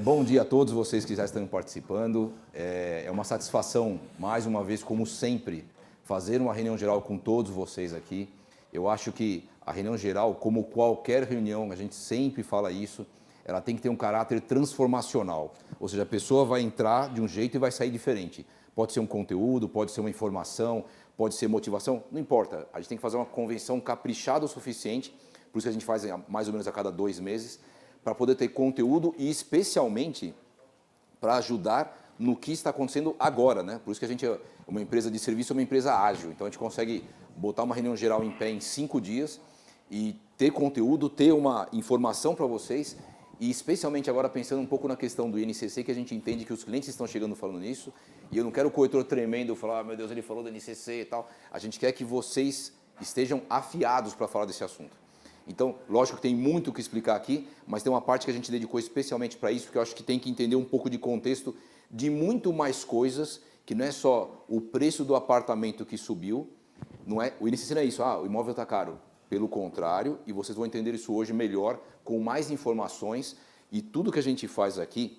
Bom dia a todos vocês que já estão participando. É uma satisfação, mais uma vez, como sempre, fazer uma reunião geral com todos vocês aqui. Eu acho que a reunião geral, como qualquer reunião, a gente sempre fala isso, ela tem que ter um caráter transformacional. Ou seja, a pessoa vai entrar de um jeito e vai sair diferente. Pode ser um conteúdo, pode ser uma informação, pode ser motivação, não importa. A gente tem que fazer uma convenção caprichada o suficiente, por isso que a gente faz mais ou menos a cada 2 meses, para poder ter conteúdo e especialmente para ajudar no que está acontecendo agora, né? Por isso que a gente é uma empresa de serviço, é uma empresa ágil. Então a gente consegue botar uma reunião geral em pé em 5 dias e ter conteúdo, ter uma informação para vocês e especialmente agora pensando um pouco na questão do INCC, que a gente entende que os clientes estão chegando falando nisso e eu não quero o corretor tremendo falar, meu Deus, ele falou do INCC e tal. A gente quer que vocês estejam afiados para falar desse assunto. Então, lógico que tem muito o que explicar aqui, mas tem uma parte que a gente dedicou especialmente para isso, porque eu acho que tem que entender um pouco de contexto de muito mais coisas, que não é só o preço do apartamento que subiu, não é, o INCC não é isso, o imóvel está caro. Pelo contrário, e vocês vão entender isso hoje melhor, com mais informações, e tudo que a gente faz aqui,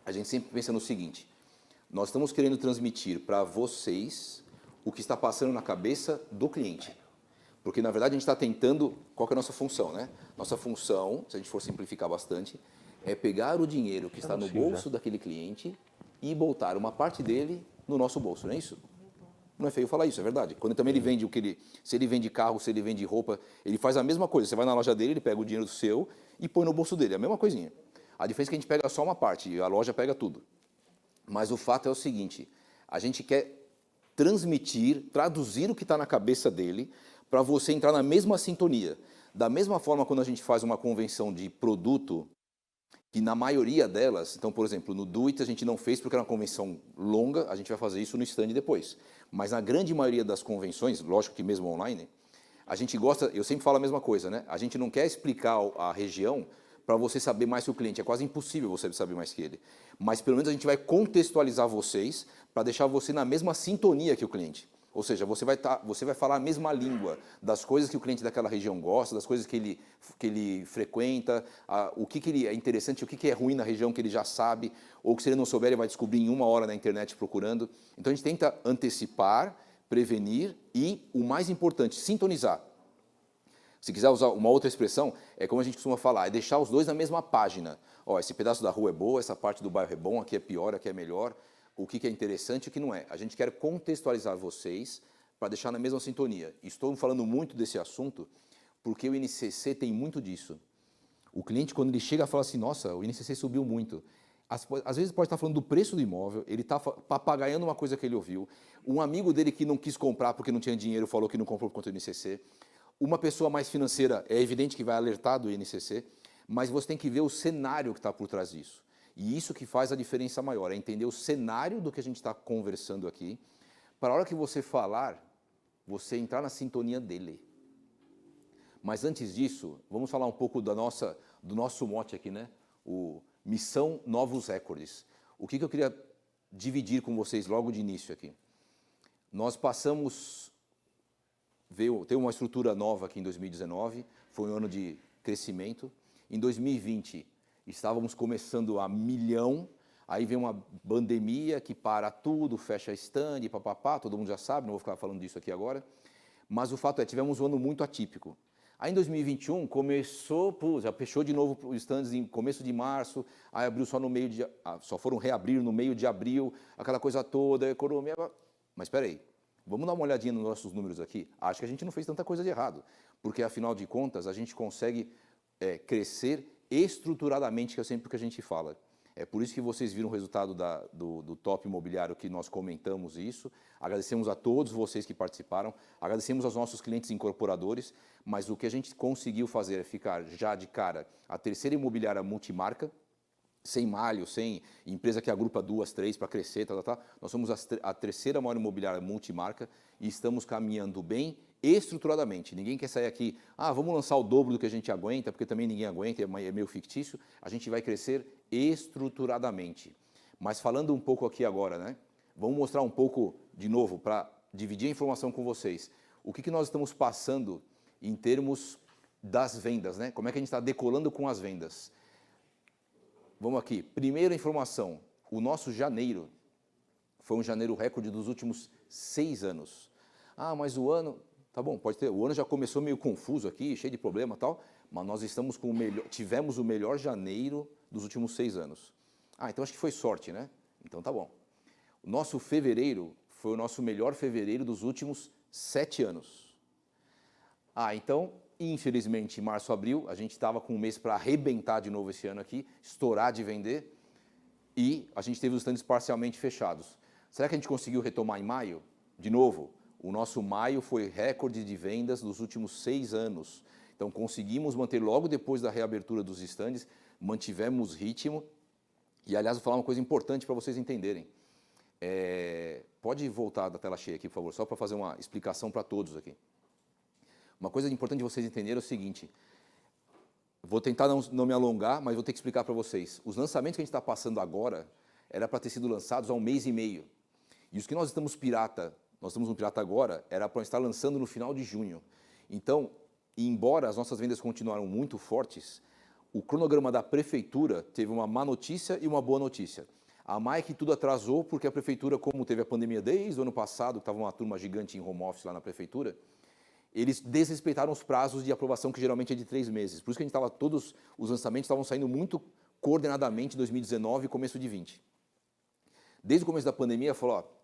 a gente sempre pensa no seguinte, nós estamos querendo transmitir para vocês o que está passando na cabeça do cliente. Porque, na verdade, a gente está tentando... Qual que é a nossa função, né? Nossa função, se a gente for simplificar bastante, é pegar o dinheiro que está no bolso daquele cliente e botar uma parte dele no nosso bolso, não é isso? Não é feio falar isso, é verdade. Quando também ele vende o que ele... Se ele vende carro, se ele vende roupa, ele faz a mesma coisa. Você vai na loja dele, ele pega o dinheiro seu e põe no bolso dele. É a mesma coisinha. A diferença é que a gente pega só uma parte e a loja pega tudo. Mas o fato é o seguinte, a gente quer transmitir, traduzir o que está na cabeça dele para você entrar na mesma sintonia. Da mesma forma, quando a gente faz uma convenção de produto, que na maioria delas, então, por exemplo, no Do It a gente não fez porque era uma convenção longa, a gente vai fazer isso no stand depois. Mas na grande maioria das convenções, lógico que mesmo online, a gente gosta, eu sempre falo a mesma coisa, né? A gente não quer explicar a região para você saber mais que o cliente, é quase impossível você saber mais que ele. Mas pelo menos a gente vai contextualizar vocês para deixar você na mesma sintonia que o cliente. Ou seja, você vai falar a mesma língua das coisas que o cliente daquela região gosta, das coisas que ele frequenta, o que ele é interessante, o que é ruim na região que ele já sabe, ou que se ele não souber ele vai descobrir em 1 hora na internet procurando. Então a gente tenta antecipar, prevenir e, o mais importante, sintonizar. Se quiser usar uma outra expressão, é como a gente costuma falar, é deixar os dois na mesma página. Ó, esse pedaço da rua é boa, essa parte do bairro é bom, aqui é pior, aqui é melhor, o que é interessante e o que não é. A gente quer contextualizar vocês para deixar na mesma sintonia. Estou falando muito desse assunto porque o INCC tem muito disso. O cliente, quando ele chega, fala assim, nossa, o INCC subiu muito. Às vezes pode estar falando do preço do imóvel, ele está papagaiando uma coisa que ele ouviu, um amigo dele que não quis comprar porque não tinha dinheiro falou que não comprou por conta do INCC, uma pessoa mais financeira, é evidente que vai alertar do INCC, mas você tem que ver o cenário que está por trás disso. E isso que faz a diferença maior, é entender o cenário do que a gente está conversando aqui, para a hora que você falar, você entrar na sintonia dele. Mas antes disso, vamos falar um pouco do nosso mote aqui, né? O Missão Novos Recordes. O que eu queria dividir com vocês logo de início aqui? Nós teve uma estrutura nova aqui em 2019, foi um ano de crescimento. Em 2020, estávamos começando a 1 milhão, aí vem uma pandemia que para tudo, fecha stand, papapá, todo mundo já sabe, não vou ficar falando disso aqui agora. Mas o fato é, tivemos um ano muito atípico. Aí em 2021 começou, já fechou de novo os stands em começo de março, aí abriu só no meio de, só foram reabrir no meio de abril, aquela coisa toda, a economia. Mas espera aí, vamos dar uma olhadinha nos nossos números aqui. Acho que a gente não fez tanta coisa de errado, porque afinal de contas a gente consegue crescer estruturadamente, que é sempre o que a gente fala. É por isso que vocês viram o resultado do top imobiliário que nós comentamos isso. Agradecemos a todos vocês que participaram, agradecemos aos nossos clientes incorporadores, mas o que a gente conseguiu fazer é ficar já de cara a terceira imobiliária multimarca, sem malho, sem empresa que agrupa 2, 3 para crescer, Nós somos a terceira maior imobiliária multimarca e estamos caminhando bem estruturadamente. Ninguém quer sair aqui, vamos lançar o dobro do que a gente aguenta, porque também ninguém aguenta, é meio fictício. A gente vai crescer estruturadamente. Mas falando um pouco aqui agora, né? Vamos mostrar um pouco, de novo, para dividir a informação com vocês. O que nós estamos passando em termos das vendas, né? Como é que a gente está decolando com as vendas? Vamos aqui. Primeira informação. O nosso janeiro foi um janeiro recorde dos últimos 6 anos. Ah, mas o ano... Tá bom, pode ter. O ano já começou meio confuso aqui, cheio de problema e tal, mas nós estamos com tivemos o melhor janeiro dos últimos 6 anos. Ah, então acho que foi sorte, né? Então tá bom. O nosso fevereiro foi o nosso melhor fevereiro dos últimos 7 anos. Ah, então, infelizmente, em março, abril, a gente estava com um mês para arrebentar de novo esse ano aqui, estourar de vender, e a gente teve os estandes parcialmente fechados. Será que a gente conseguiu retomar em maio? De novo, o nosso maio foi recorde de vendas dos últimos 6 anos. Então, conseguimos manter logo depois da reabertura dos estandes, mantivemos ritmo. E, aliás, vou falar uma coisa importante para vocês entenderem. Pode voltar da tela cheia aqui, por favor, só para fazer uma explicação para todos aqui. Uma coisa importante de vocês entenderem é o seguinte, vou tentar não me alongar, mas vou ter que explicar para vocês. Os lançamentos que a gente está passando agora era para ter sido lançados há 1 mês e meio. E os que nós estamos no Pirata agora, era para estar lançando no final de junho. Então, embora as nossas vendas continuaram muito fortes, o cronograma da prefeitura teve uma má notícia e uma boa notícia. A má é que tudo atrasou, porque a prefeitura, como teve a pandemia desde o ano passado, estava uma turma gigante em home office lá na prefeitura, eles desrespeitaram os prazos de aprovação, que geralmente é de 3 meses. Por isso que a gente estava, todos os lançamentos estavam saindo muito coordenadamente em 2019 e começo de 2020. Desde o começo da pandemia, falou, ó,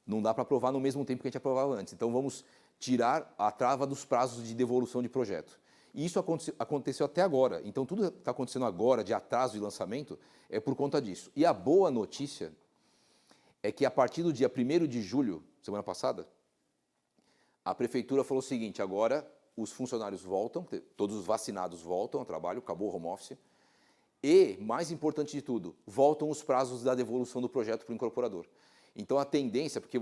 não dá para aprovar no mesmo tempo que a gente aprovava antes, então vamos tirar a trava dos prazos de devolução de projeto. E isso aconteceu até agora, então tudo que está acontecendo agora de atraso de lançamento é por conta disso. E a boa notícia é que a partir do dia 1º de julho, semana passada, a prefeitura falou o seguinte, agora os funcionários voltam, todos os vacinados voltam ao trabalho, acabou o home office, e, mais importante de tudo, voltam os prazos da devolução do projeto para o incorporador. Então a tendência, porque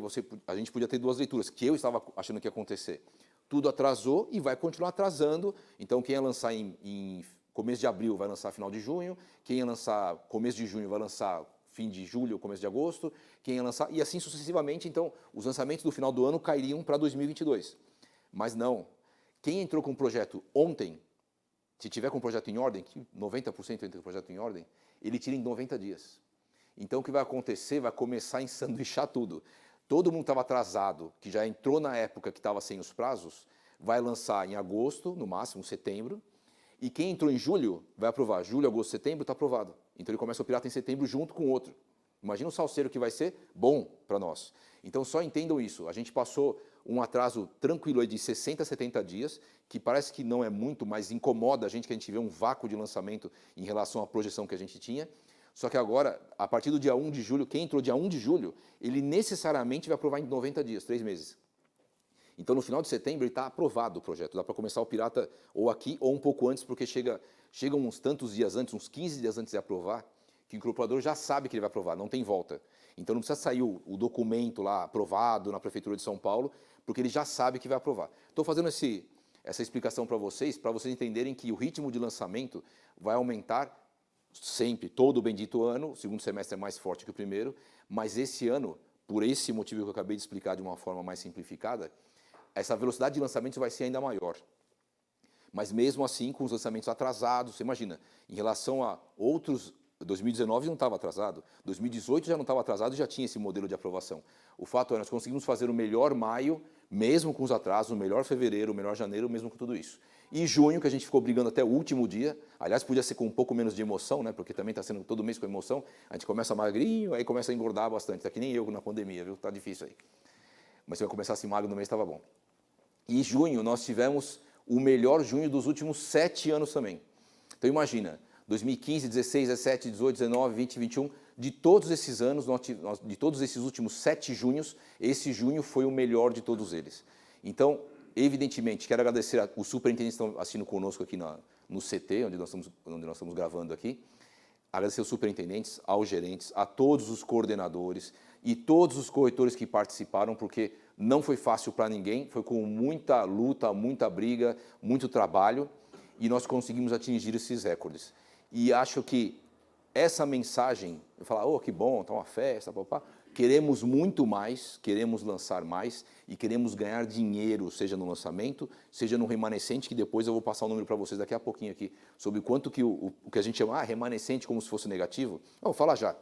a gente podia ter 2 leituras, que eu estava achando que ia acontecer, tudo atrasou e vai continuar atrasando, então quem ia lançar em começo de abril vai lançar final de junho, quem ia lançar começo de junho vai lançar fim de julho ou começo de agosto, quem ia lançar, e assim sucessivamente, então os lançamentos do final do ano cairiam para 2022. Mas não, quem entrou com o projeto ontem, se tiver com o projeto em ordem, que 90% entra com o projeto em ordem, ele tira em 90 dias. Então o que vai acontecer, vai começar a ensanduichar tudo. Todo mundo estava atrasado, que já entrou na época que estava sem os prazos, vai lançar em agosto, no máximo setembro, e quem entrou em julho vai aprovar. Julho, agosto, setembro está aprovado. Então ele começa o Pirata em setembro junto com o outro. Imagina o salseiro que vai ser bom para nós. Então só entendam isso. A gente passou um atraso tranquilo aí de 60 a 70 dias, que parece que não é muito, mas incomoda a gente, que a gente vê um vácuo de lançamento em relação à projeção que a gente tinha. Só que agora, a partir do dia 1 de julho, quem entrou dia 1 de julho, ele necessariamente vai aprovar em 90 dias, 3 meses. Então, no final de setembro, ele está aprovado o projeto. Dá para começar o Pirata ou aqui ou um pouco antes, porque chega uns tantos dias antes, uns 15 dias antes de aprovar, que o incorporador já sabe que ele vai aprovar, não tem volta. Então, não precisa sair o documento lá aprovado na Prefeitura de São Paulo, porque ele já sabe que vai aprovar. Estou fazendo essa explicação para vocês entenderem que o ritmo de lançamento vai aumentar sempre, todo o bendito ano. O segundo semestre é mais forte que o primeiro, mas esse ano, por esse motivo que eu acabei de explicar de uma forma mais simplificada, essa velocidade de lançamentos vai ser ainda maior. Mas mesmo assim, com os lançamentos atrasados, você imagina, em relação a outros, 2019 não estava atrasado, 2018 já não estava atrasado e já tinha esse modelo de aprovação. O fato é, nós conseguimos fazer o melhor maio, mesmo com os atrasos, o melhor fevereiro, o melhor janeiro, mesmo com tudo isso. E junho, que a gente ficou brigando até o último dia, aliás, podia ser com um pouco menos de emoção, né? Porque também está sendo todo mês com emoção, a gente começa magrinho, aí começa a engordar bastante, tá que nem eu na pandemia, viu? Tá difícil aí. Mas se eu começar assim magro no mês, estava bom. E junho, nós tivemos o melhor junho dos últimos 7 anos também. Então imagina, 2015, 16, 17, 18, 19, 20, 21, de todos esses anos, de todos esses últimos 7 junhos, esse junho foi o melhor de todos eles. Então, evidentemente, quero agradecer os superintendentes que estão assistindo conosco aqui no CT, onde nós estamos gravando aqui. Agradecer aos superintendentes, aos gerentes, a todos os coordenadores e todos os corretores que participaram, porque não foi fácil para ninguém, foi com muita luta, muita briga, muito trabalho, e nós conseguimos atingir esses recordes. E acho que essa mensagem, eu falar, oh, que bom, tá uma festa, papá, Queremos muito mais, queremos lançar mais e queremos ganhar dinheiro, seja no lançamento, seja no remanescente, que depois eu vou passar o número para vocês daqui a pouquinho aqui, sobre quanto que o que a gente chama remanescente como se fosse negativo. Vou falar já.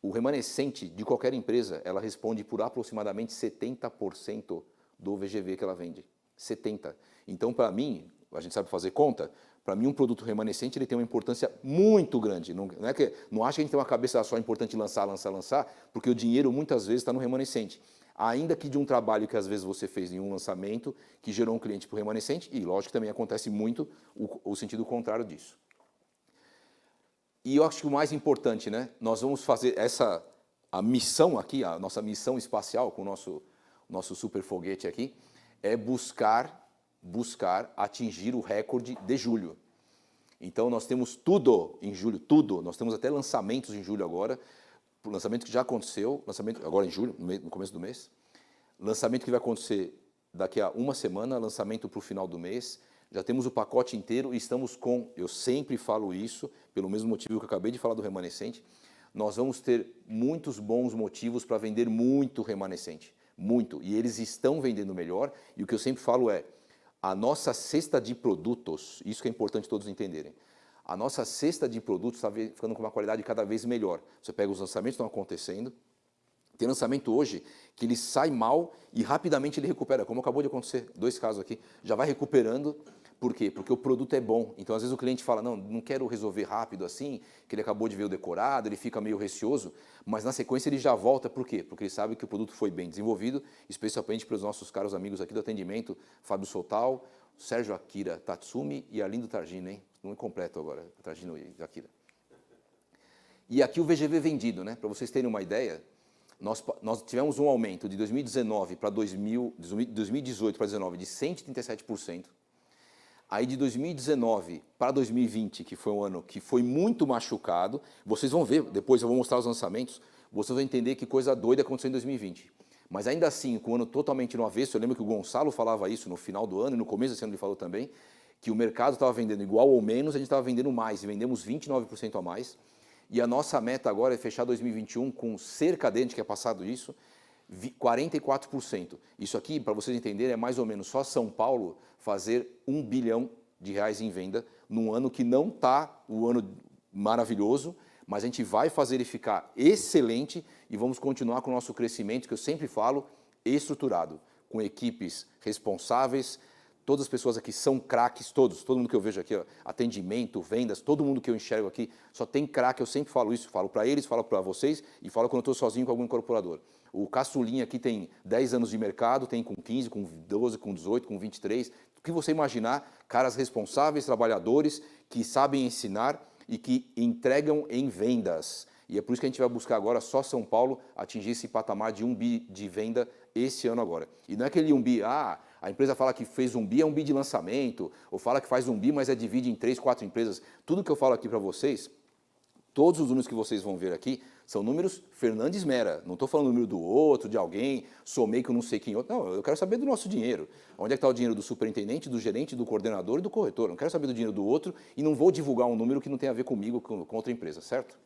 O remanescente de qualquer empresa, ela responde por aproximadamente 70% do VGV que ela vende. 70%. Então, para mim, a gente sabe fazer conta, para mim um produto remanescente ele tem uma importância muito grande. Não acha que a gente tem uma cabeça só importante lançar, porque o dinheiro muitas vezes está no remanescente. Ainda que de um trabalho que às vezes você fez em um lançamento, que gerou um cliente para o remanescente, e lógico que também acontece muito o sentido contrário disso. E eu acho que o mais importante, né? Nós vamos fazer a missão aqui, a nossa missão espacial com o nosso super foguete aqui, é buscar atingir o recorde de julho. Então, nós temos tudo em julho, tudo. Nós temos até lançamentos em julho agora, lançamento que já aconteceu, lançamento agora em julho, no começo do mês, lançamento que vai acontecer daqui a uma semana, lançamento para o final do mês. Já temos o pacote inteiro e estamos com, eu sempre falo isso, pelo mesmo motivo que eu acabei de falar do remanescente, nós vamos ter muitos bons motivos para vender muito remanescente, muito. E eles estão vendendo melhor, e o que eu sempre falo é, a nossa cesta de produtos, isso que é importante todos entenderem, a nossa cesta de produtos está ficando com uma qualidade cada vez melhor. Você pega os lançamentos que estão acontecendo, tem lançamento hoje que ele sai mal e rapidamente ele recupera, como acabou de acontecer, 2 casos aqui, já vai recuperando. Por quê? Porque o produto é bom. Então, às vezes o cliente fala, não quero resolver rápido assim, que ele acabou de ver o decorado, ele fica meio receoso, mas na sequência ele já volta. Por quê? Porque ele sabe que o produto foi bem desenvolvido, especialmente para os nossos caros amigos aqui do atendimento, Fábio Soltal, Sérgio Akira Tatsumi e Arlindo Targino, hein? Nome completo agora, Targino e Akira. E aqui o VGV vendido, né? Para vocês terem uma ideia, nós tivemos um aumento de 2018 para 2019 de 137%. Aí de 2019 para 2020, que foi um ano que foi muito machucado, vocês vão ver, depois eu vou mostrar os lançamentos, vocês vão entender que coisa doida aconteceu em 2020. Mas ainda assim, com o ano totalmente no avesso, eu lembro que o Gonçalo falava isso no final do ano, e no começo desse ano ele falou também, que o mercado estava vendendo igual ou menos, a gente estava vendendo mais, e vendemos 29% a mais. E a nossa meta agora é fechar 2021 com cerca de, a gente quer passar isso, 44%. Isso aqui, para vocês entenderem, é mais ou menos só São Paulo fazer R$ 1 bilhão em venda num ano que não está o ano maravilhoso, mas a gente vai fazer ele ficar excelente e vamos continuar com o nosso crescimento, que eu sempre falo, estruturado, com equipes responsáveis. Todas as pessoas aqui são craques, todo mundo que eu vejo aqui, ó, atendimento, vendas, todo mundo que eu enxergo aqui, só tem craque, eu sempre falo isso, falo para eles, falo para vocês e falo quando eu estou sozinho com algum incorporador. O Caçulinha aqui tem 10 anos de mercado, tem com 15, com 12, com 18, com 23, o que você imaginar, caras responsáveis, trabalhadores, que sabem ensinar e que entregam em vendas. E é por isso que a gente vai buscar agora só São Paulo atingir esse patamar de 1 bi de venda esse ano agora. E não é aquele 1 bi, a empresa fala que fez 1 bi, é 1 bi de lançamento, ou fala que faz 1 bi, mas divide em 3, 4 empresas. Tudo que eu falo aqui para vocês, todos os números que vocês vão ver aqui, são números Fernandes Mera. Não estou falando o número do outro, de alguém, somei com não sei quem outro. Não, eu quero saber do nosso dinheiro. Onde é que está o dinheiro do superintendente, do gerente, do coordenador e do corretor? Não quero saber do dinheiro do outro e não vou divulgar um número que não tem a ver comigo, com outra empresa, certo?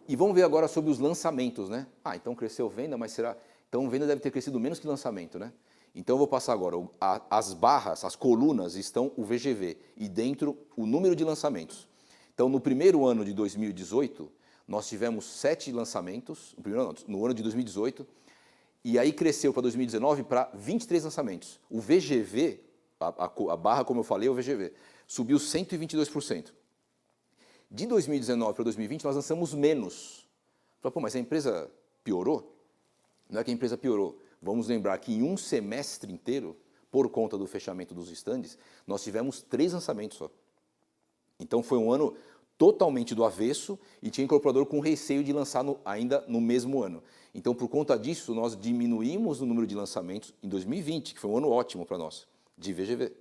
E vamos ver agora sobre os lançamentos, né? Então cresceu venda, mas será... Então venda deve ter crescido menos que lançamento, né? Então eu vou passar agora, as barras, as colunas estão o VGV e dentro o número de lançamentos. Então no primeiro ano de 2018, nós tivemos 7 lançamentos, no ano de 2018, e aí cresceu para 2019 para 23 lançamentos. O VGV, a barra, como eu falei, é o VGV, subiu 122%. De 2019 para 2020, nós lançamos menos. Pô, mas a empresa piorou? Não é que a empresa piorou. Vamos lembrar que em um semestre inteiro, por conta do fechamento dos estandes, nós tivemos 3 lançamentos só. Então foi um ano totalmente do avesso e tinha incorporador com receio de lançar ainda no mesmo ano. Então, por conta disso, nós diminuímos o número de lançamentos em 2020, que foi um ano ótimo para nós, de VGV.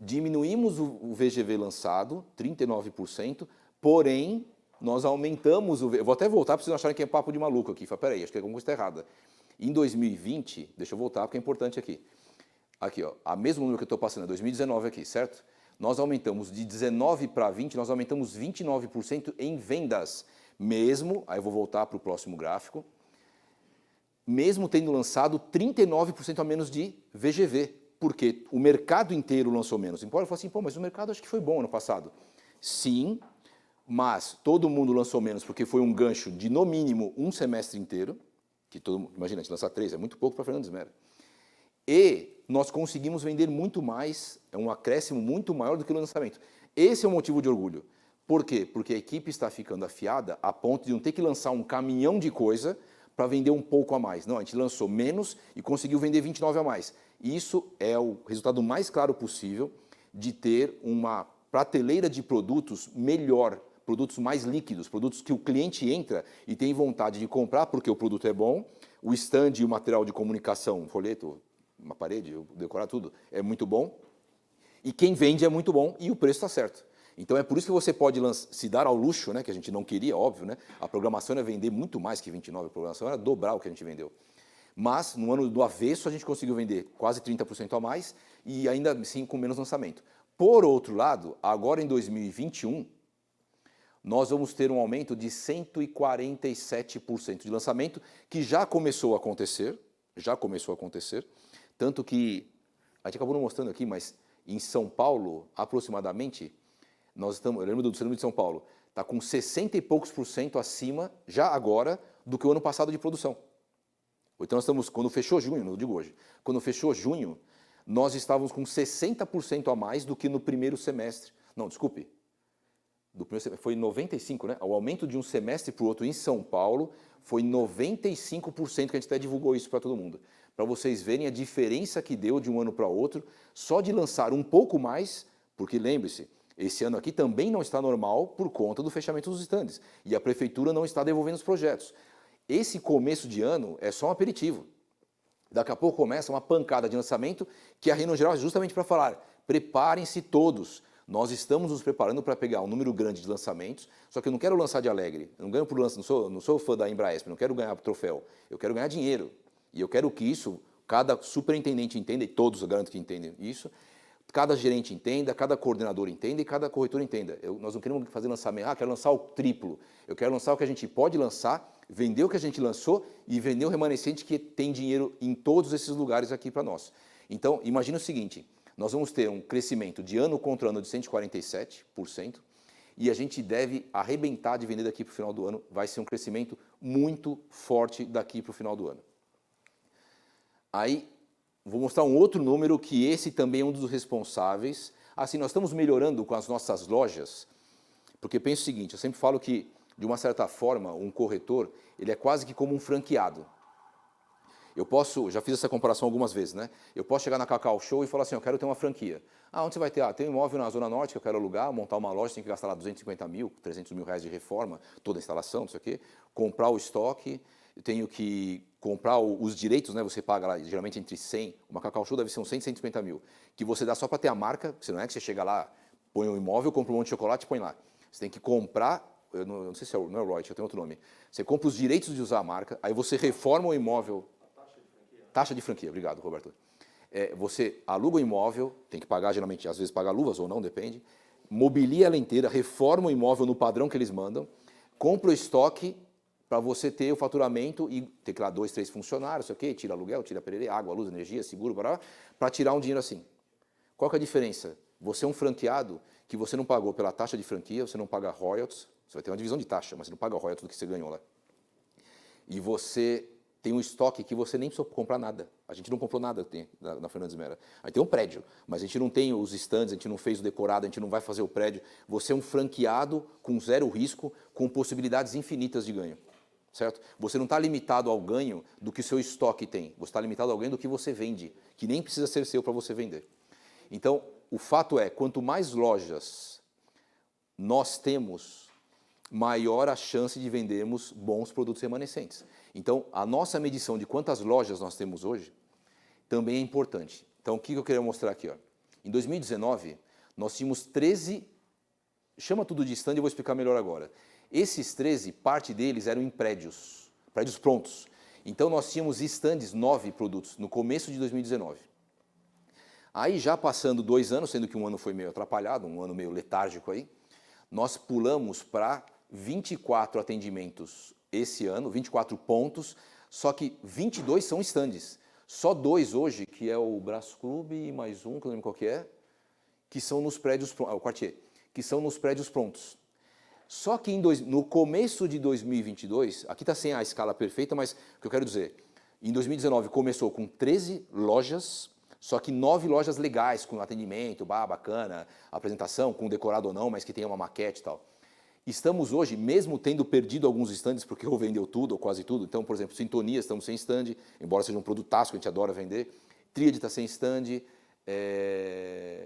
Diminuímos o VGV lançado, 39%, porém, nós aumentamos o... Eu vou até voltar para vocês não acharem que é papo de maluco aqui. Peraí, acho que alguma coisa está errada. Em 2020, deixa eu voltar porque é importante aqui. Aqui, ó, a mesmo número que eu estou passando, é 2019 aqui, certo? nós aumentamos de 19 para 20, nós aumentamos 29% em vendas. Mesmo, aí eu vou voltar para o próximo gráfico, mesmo tendo lançado 39% a menos de VGV, porque o mercado inteiro lançou menos. Embora eu fale assim, pô, mas o mercado acho que foi bom ano passado. Sim, mas todo mundo lançou menos porque foi um gancho de, no mínimo, um semestre inteiro, que todo, imagina, a gente lançar 3, é muito pouco para Fernandes Mera. E nós conseguimos vender muito mais, é um acréscimo muito maior do que o lançamento. Esse é um motivo de orgulho. Por quê? Porque a equipe está ficando afiada a ponto de não ter que lançar um caminhão de coisa para vender um pouco a mais. Não, a gente lançou menos e conseguiu vender 29 a mais. Isso é o resultado mais claro possível de ter uma prateleira de produtos melhor, produtos mais líquidos, produtos que o cliente entra e tem vontade de comprar porque o produto é bom, o stand e o material de comunicação, um folheto, uma parede, decorar tudo, é muito bom, e quem vende é muito bom e o preço está certo. Então é por isso que você pode se dar ao luxo, né, que a gente não queria, óbvio, né? A programação era vender muito mais que 29, a programação era dobrar o que a gente vendeu. Mas no ano do avesso a gente conseguiu vender quase 30% a mais e ainda assim com menos lançamento. Por outro lado, agora em 2021, nós vamos ter um aumento de 147% de lançamento, que já começou a acontecer, tanto que, a gente acabou não mostrando aqui, mas em São Paulo, aproximadamente, nós estamos, eu lembro do número de São Paulo, está com 60 e poucos por cento acima, já agora, do que o ano passado de produção. Então nós estamos, quando fechou junho, não digo hoje, quando fechou junho, nós estávamos com 60% a mais do que no primeiro semestre. Não, desculpe, do primeiro semestre, foi 95, né? O aumento de um semestre para o outro em São Paulo foi 95%, que a gente até divulgou isso para todo mundo. Para vocês verem a diferença que deu de um ano para outro, só de lançar um pouco mais, porque lembre-se, esse ano aqui também não está normal por conta do fechamento dos estandes. E a prefeitura não está devolvendo os projetos. Esse começo de ano é só um aperitivo. Daqui a pouco começa uma pancada de lançamento que a reunião geral é justamente para falar, preparem-se todos. Nós estamos nos preparando para pegar um número grande de lançamentos, só que eu não quero lançar de alegre, eu não ganho por lançamento, não sou fã da Embraesp, não quero ganhar troféu, eu quero ganhar dinheiro. E eu quero que isso, cada superintendente entenda, e todos eu garanto que entendem isso, cada gerente entenda, cada coordenador entenda e cada corretor entenda. Nós não queremos fazer lançamento, quero lançar o triplo. Eu quero lançar o que a gente pode lançar, vender o que a gente lançou e vender o remanescente que tem dinheiro em todos esses lugares aqui para nós. Então, imagina o seguinte, nós vamos ter um crescimento de ano contra ano de 147% e a gente deve arrebentar de vender daqui para o final do ano. Vai ser um crescimento muito forte daqui para o final do ano. Aí, vou mostrar um outro número que esse também é um dos responsáveis. Assim, nós estamos melhorando com as nossas lojas, porque penso o seguinte, eu sempre falo que, de uma certa forma, um corretor, ele é quase que como um franqueado. Eu posso, já fiz essa comparação algumas vezes, né? Eu posso chegar na Cacau Show e falar assim, eu quero ter uma franquia. Ah, onde você vai ter? Ah, tem um imóvel na Zona Norte que eu quero alugar, montar uma loja, tem que gastar lá 250 mil, 300 mil reais de reforma, toda a instalação, não sei o quê, comprar o estoque, eu tenho que comprar os direitos, né? Você paga lá, geralmente entre 100, uma Cacau Show deve ser uns 100, 150 mil, que você dá só para ter a marca, você não é que você chega lá, põe um imóvel, compra um monte de chocolate e põe lá. Você tem que comprar, eu não sei se não é o Royalty, eu tenho outro nome, você compra os direitos de usar a marca, aí você reforma o imóvel. Taxa de franquia, obrigado, Roberto. Você aluga o imóvel, tem que pagar, geralmente, às vezes paga luvas ou não, depende. Mobilia ela inteira, reforma o imóvel no padrão que eles mandam, compra o estoque para você ter o faturamento e ter que lá 2, 3 funcionários, sei o quê, tira aluguel, tira perere, água, luz, energia, seguro, para tirar um dinheiro assim. Qual que é a diferença? Você é um franqueado que você não pagou pela taxa de franquia, você não paga royalties, você vai ter uma divisão de taxa, mas você não paga royalties do que você ganhou lá. E você tem um estoque que você nem precisa comprar nada. A gente não comprou nada na Fernandes Mera. Aí tem um prédio, mas a gente não tem os stands, a gente não fez o decorado, a gente não vai fazer o prédio. Você é um franqueado com zero risco, com possibilidades infinitas de ganho. Certo? Você não está limitado ao ganho do que o seu estoque tem. Você está limitado ao ganho do que você vende, que nem precisa ser seu para você vender. Então, o fato é, quanto mais lojas nós temos, maior a chance de vendermos bons produtos remanescentes. Então, a nossa medição de quantas lojas nós temos hoje também é importante. Então, o que eu queria mostrar aqui? Ó? Em 2019, nós tínhamos 13, chama tudo de stand e eu vou explicar melhor agora. Esses 13, parte deles eram em prédios prontos. Então, nós tínhamos stands, 9 produtos, no começo de 2019. Aí já passando 2 anos, sendo que um ano foi meio atrapalhado, um ano meio letárgico aí, nós pulamos para 24 atendimentos esse ano, 24 pontos, só que 22 são estandes. Só 2 hoje, que é o Brás Clube e mais um, que eu não lembro qual que é, que são nos prédios, o Quartier, que são nos prédios prontos. Só que no começo de 2022, aqui está sem a escala perfeita, mas o que eu quero dizer, em 2019 começou com 13 lojas, só que 9 lojas legais, com atendimento, bacana, apresentação, com decorado ou não, mas que tenha uma maquete e tal. Estamos hoje, mesmo tendo perdido alguns estandes, porque ou vendeu tudo, ou quase tudo, então, por exemplo, Sintonia, estamos sem stand, embora seja um produtaço que a gente adora vender, Tríade está sem stand,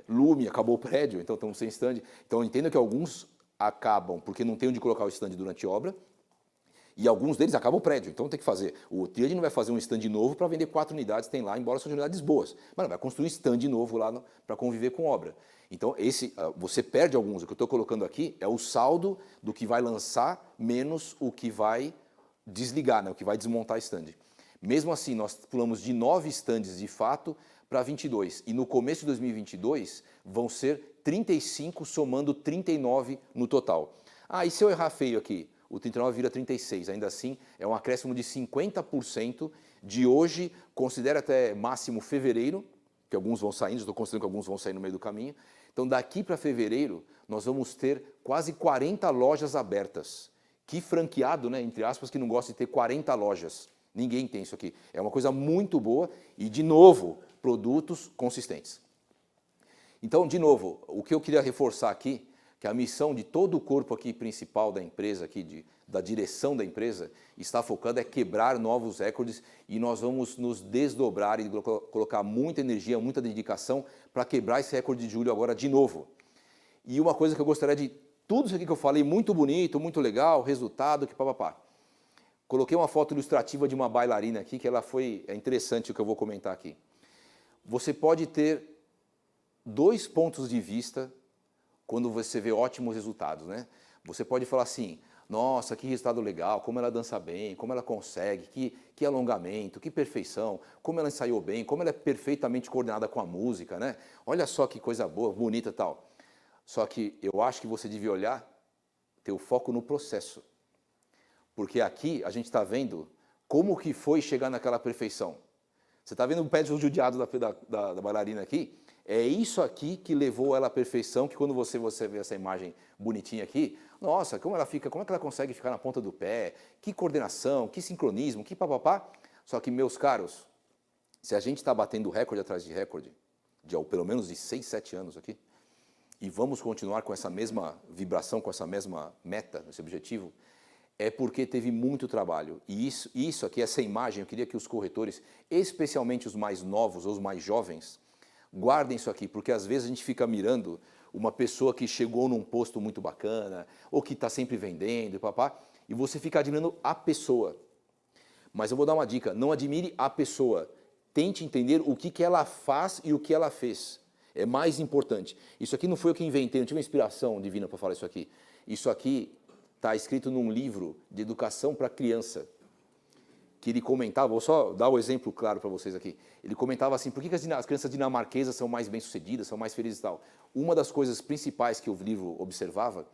Lume, acabou o prédio, então estamos sem stand. Então, eu entendo que alguns acabam porque não tem onde colocar o stand durante a obra, e alguns deles acabam o prédio, então tem que fazer. O Tríade não vai fazer um stand novo para vender 4 unidades, tem lá, embora sejam unidades boas, mas não vai construir um stand novo lá para conviver com obra. Então, você perde alguns. O que eu estou colocando aqui é o saldo do que vai lançar menos o que vai desligar, né, o que vai desmontar stand. Mesmo assim, nós pulamos de 9 stands de fato para 22. E no começo de 2022 vão ser 35, somando 39 no total. Ah, e se eu errar feio aqui? O 39 vira 36, ainda assim é um acréscimo de 50% de hoje, considera até máximo fevereiro, que alguns vão saindo, estou considerando que alguns vão sair no meio do caminho. Então daqui para fevereiro nós vamos ter quase 40 lojas abertas. Que franqueado, né, entre aspas, que não gosta de ter 40 lojas. Ninguém tem isso aqui. É uma coisa muito boa e, de novo, produtos consistentes. Então, de novo, o que eu queria reforçar aqui, que a missão de todo o corpo aqui principal da empresa, aqui da direção da empresa, está focada é quebrar novos recordes e nós vamos nos desdobrar e colocar muita energia, muita dedicação para quebrar esse recorde de julho agora de novo. E uma coisa que eu gostaria de... Tudo isso aqui que eu falei, muito bonito, muito legal, resultado, que papapá. Coloquei uma foto ilustrativa de uma bailarina aqui, que é interessante o que eu vou comentar aqui. Você pode ter 2 pontos de vista quando você vê ótimos resultados, né? Você pode falar assim, nossa, que resultado legal, como ela dança bem, como ela consegue, que alongamento, que perfeição, como ela ensaiou bem, como ela é perfeitamente coordenada com a música, né? Olha só que coisa boa, bonita e tal. Só que eu acho que você devia olhar, ter o foco no processo. Porque aqui a gente está vendo como que foi chegar naquela perfeição. Você está vendo o pé judiado da bailarina aqui? É isso aqui que levou ela à perfeição, que quando você vê essa imagem bonitinha aqui, nossa, como ela fica, como é que ela consegue ficar na ponta do pé, que coordenação, que sincronismo, que papapá. Só que, meus caros, se a gente está batendo recorde atrás de recorde, pelo menos de 6, 7 anos aqui, e vamos continuar com essa mesma vibração, com essa mesma meta, esse objetivo, é porque teve muito trabalho. E isso aqui, essa imagem, eu queria que os corretores, especialmente os mais novos ou os mais jovens, guardem isso aqui, porque às vezes a gente fica mirando uma pessoa que chegou num posto muito bacana, ou que está sempre vendendo, e você fica admirando a pessoa. Mas eu vou dar uma dica, não admire a pessoa, tente entender o que ela faz e o que ela fez. É mais importante. Isso aqui não foi eu que inventei, não tive uma inspiração divina para falar isso aqui. Isso aqui está escrito num livro de educação para criança, que ele comentava, vou só dar o exemplo claro para vocês aqui, ele comentava assim, por que as crianças dinamarquesas são mais bem-sucedidas, são mais felizes e tal? Uma das coisas principais que o livro observava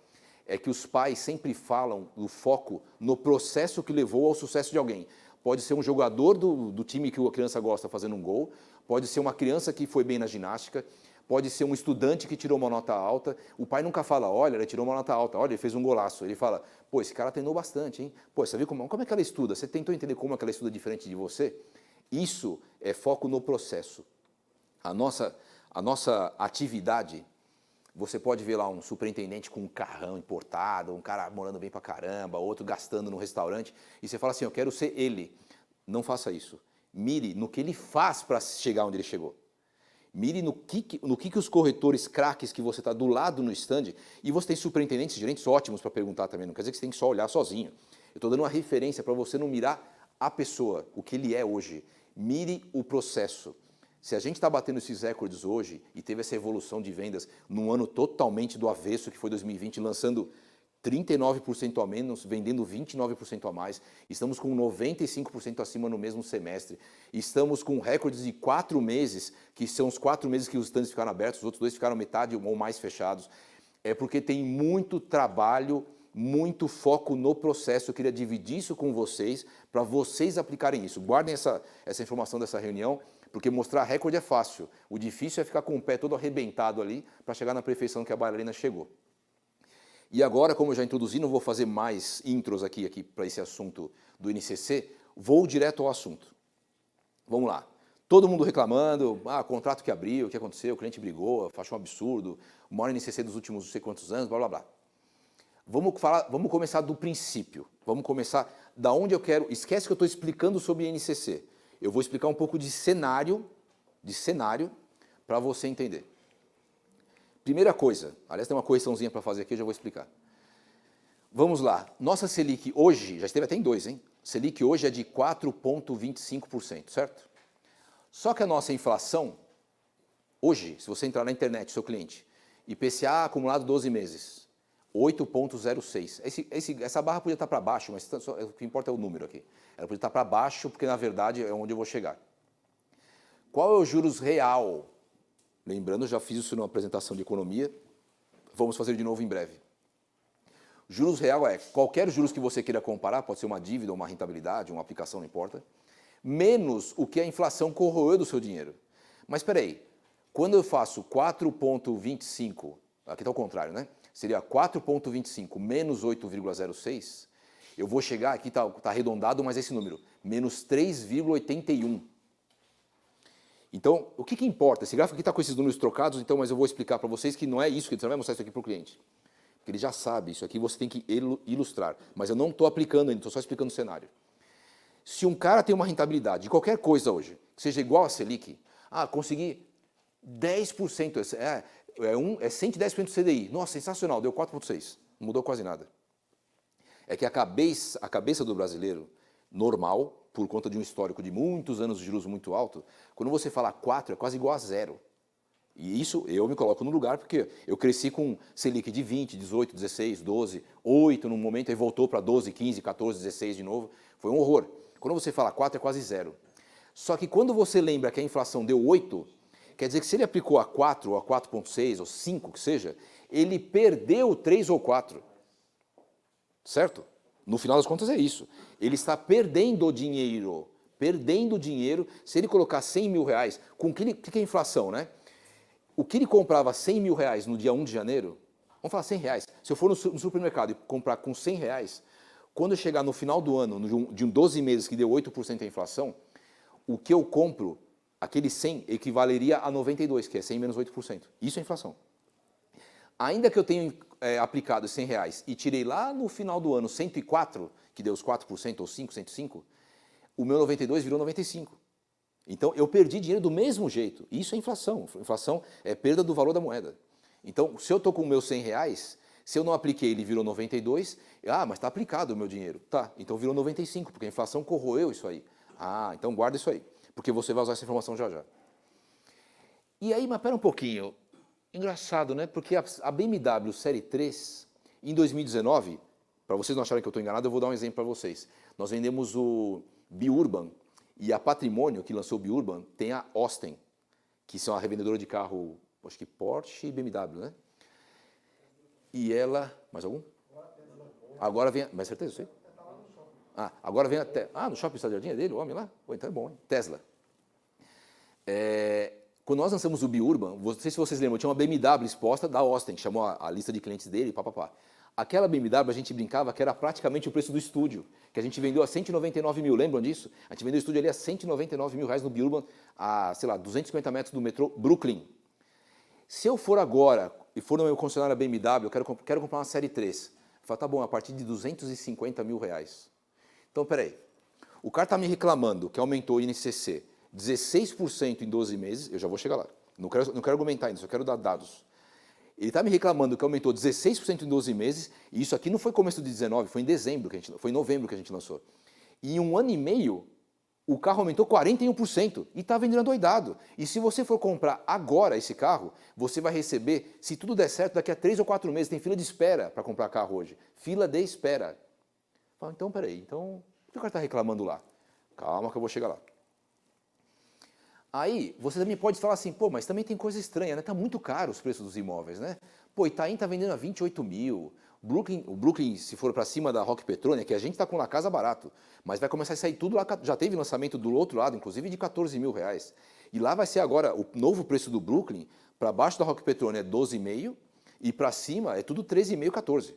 é que os pais sempre falam do foco no processo que levou ao sucesso de alguém. Pode ser um jogador do time que a criança gosta fazendo um gol, pode ser uma criança que foi bem na ginástica, pode ser um estudante que tirou uma nota alta. O pai nunca fala, olha, ele tirou uma nota alta, olha, ele fez um golaço. Ele fala, pô, esse cara treinou bastante, hein? Pô, você viu como é que ela estuda? Você tentou entender como é que ela estuda diferente de você? Isso é foco no processo. A nossa atividade, você pode ver lá um superintendente com um carrão importado, um cara morando bem pra caramba, outro gastando no restaurante, e você fala assim, eu quero ser ele. Não faça isso. Mire no que ele faz para chegar onde ele chegou. Mire no que os corretores craques que você está do lado no stand, e você tem superintendentes, gerentes ótimos para perguntar também, não quer dizer que você tem que só olhar sozinho. Eu estou dando uma referência para você não mirar a pessoa, o que ele é hoje. Mire o processo. Se a gente está batendo esses recordes hoje e teve essa evolução de vendas num ano totalmente do avesso, que foi 2020, lançando 39% a menos, vendendo 29% a mais. Estamos com 95% acima no mesmo semestre. Estamos com recordes de 4 meses, que são os 4 meses que os stands ficaram abertos, os outros 2 ficaram metade ou mais fechados. É porque tem muito trabalho, muito foco no processo. Eu queria dividir isso com vocês, para vocês aplicarem isso. Guardem essa informação dessa reunião, porque mostrar recorde é fácil. O difícil é ficar com o pé todo arrebentado ali, para chegar na perfeição que a bailarina chegou. E agora, como eu já introduzi, não vou fazer mais intros aqui para esse assunto do NCC, vou direto ao assunto. Vamos lá. Todo mundo reclamando, contrato que abriu, o que aconteceu, o cliente brigou, achou um absurdo, o maior NCC dos últimos não sei quantos anos, blá, blá, blá. Vamos começar do princípio, vamos começar da onde eu quero, esquece que eu estou explicando sobre NCC, eu vou explicar um pouco de cenário para você entender. Primeira coisa, aliás tem uma correçãozinha para fazer aqui, eu já vou explicar. Vamos lá, nossa Selic hoje, já esteve até em 2, hein? Selic hoje é de 4,25%, certo? Só que a nossa inflação, hoje, se você entrar na internet, seu cliente, IPCA acumulado 12 meses, 8,06. Essa barra podia estar para baixo, mas o que importa é o número aqui. Ela podia estar para baixo, porque na verdade é onde eu vou chegar. Qual é o juros real? Lembrando, já fiz isso numa apresentação de economia, vamos fazer de novo em breve. Juros real é qualquer juros que você queira comparar, pode ser uma dívida, uma rentabilidade, uma aplicação, não importa, menos o que a inflação corroeu do seu dinheiro. Mas espera aí, quando eu faço 4,25, aqui está o contrário, né? Seria 4,25 menos 8,06, eu vou chegar, aqui está arredondado, mas esse número, menos 3,81. Então, o que importa? Esse gráfico aqui está com esses números trocados, então, mas eu vou explicar para vocês que não é isso, que você não vai mostrar isso aqui para o cliente. Porque ele já sabe, isso aqui você tem que ilustrar. Mas eu não estou aplicando ainda, estou só explicando o cenário. Se um cara tem uma rentabilidade de qualquer coisa hoje, que seja igual a Selic, consegui 10%, é 110% do CDI. Nossa, sensacional, deu 4,6%. Não mudou quase nada. É que a cabeça do brasileiro, normal, por conta de um histórico de muitos anos de juros muito alto, quando você fala 4, é quase igual a 0. E isso eu me coloco no lugar, porque eu cresci com Selic de 20, 18, 16, 12, 8 num momento, aí voltou para 12, 15, 14, 16 de novo. Foi um horror. Quando você fala 4, é quase 0. Só que quando você lembra que a inflação deu 8, quer dizer que se ele aplicou a 4, ou a 4,6, ou 5, que seja, ele perdeu 3 ou 4. Certo? No final das contas é isso. Ele está perdendo dinheiro. Perdendo dinheiro. Se ele colocar 100 mil reais, com o que é inflação, né? O que ele comprava 100 mil reais no dia 1 de janeiro, vamos falar 100 reais. Se eu for no supermercado e comprar com 100 reais, quando eu chegar no final do ano, de 12 meses que deu 8% a inflação, o que eu compro, aquele 100 equivaleria a 92, que é 100 menos 8%. Isso é inflação. Ainda que eu tenha aplicado 100 reais e tirei lá no final do ano 104, que deu os 4%, ou 5, 105, o meu 92 virou 95. Então, eu perdi dinheiro do mesmo jeito. Isso é inflação. Inflação é perda do valor da moeda. Então, se eu estou com o meu 100 reais, se eu não apliquei, ele virou 92, mas está aplicado o meu dinheiro. Tá, então virou 95, porque a inflação corroeu isso aí. Então guarda isso aí, porque você vai usar essa informação já já. E aí, mas pera um pouquinho. Engraçado, né? Porque a BMW Série 3, em 2019, para vocês não acharem que eu estou enganado, eu vou dar um exemplo para vocês. Nós vendemos o Biurban, e a Patrimônio, que lançou o Biurban, tem a Austin, que são a revendedora de carro, acho que Porsche e BMW, né? E ela... Mais algum? Agora vem... Mas certeza, eu sei. Agora vem até... no Shopping Cidade Jardim é dele, o homem lá? Então é bom, hein? Tesla. Quando nós lançamos o Biurban, não sei se vocês lembram, tinha uma BMW exposta da Austin, que chamou a lista de clientes dele, papapá. Aquela BMW a gente brincava que era praticamente o preço do estúdio, que a gente vendeu a 199 mil, lembram disso? A gente vendeu o estúdio ali a 199 mil reais no Biurban, a, sei lá, 250 metros do metrô Brooklyn. Se eu for agora e for no meu concessionário BMW, eu quero comprar uma Série 3. Eu falo, tá bom, a partir de 250 mil reais. Então, peraí, o cara está me reclamando que aumentou o INCC 16% em 12 meses, eu já vou chegar lá. Não quero argumentar ainda, só quero dar dados. Ele está me reclamando que aumentou 16% em 12 meses, e isso aqui não foi começo de 19, foi em dezembro, foi em novembro que a gente lançou. E em um ano e meio, O carro aumentou 41% e está vendendo adoidado. E se você for comprar agora esse carro, você vai receber, se tudo der certo, daqui a 3 ou 4 meses. Tem fila de espera para comprar carro hoje. Fila de espera. Fala, então, peraí, então, por que o cara está reclamando lá? Calma que eu vou chegar lá. Aí, você também pode falar assim, pô, mas também tem coisa estranha, né? Tá muito caro os preços dos imóveis, né? Pô, Itaim tá vendendo a 28 mil. O Brooklyn, se for para cima da Rock Petronia, que a gente tá com La Casa barato, mas vai começar a sair tudo lá, já teve lançamento do outro lado, inclusive de 14 mil reais. E lá vai ser agora, o novo preço do Brooklyn, para baixo da Rock Petronia é 12,5 e para cima é tudo 13,5, 14.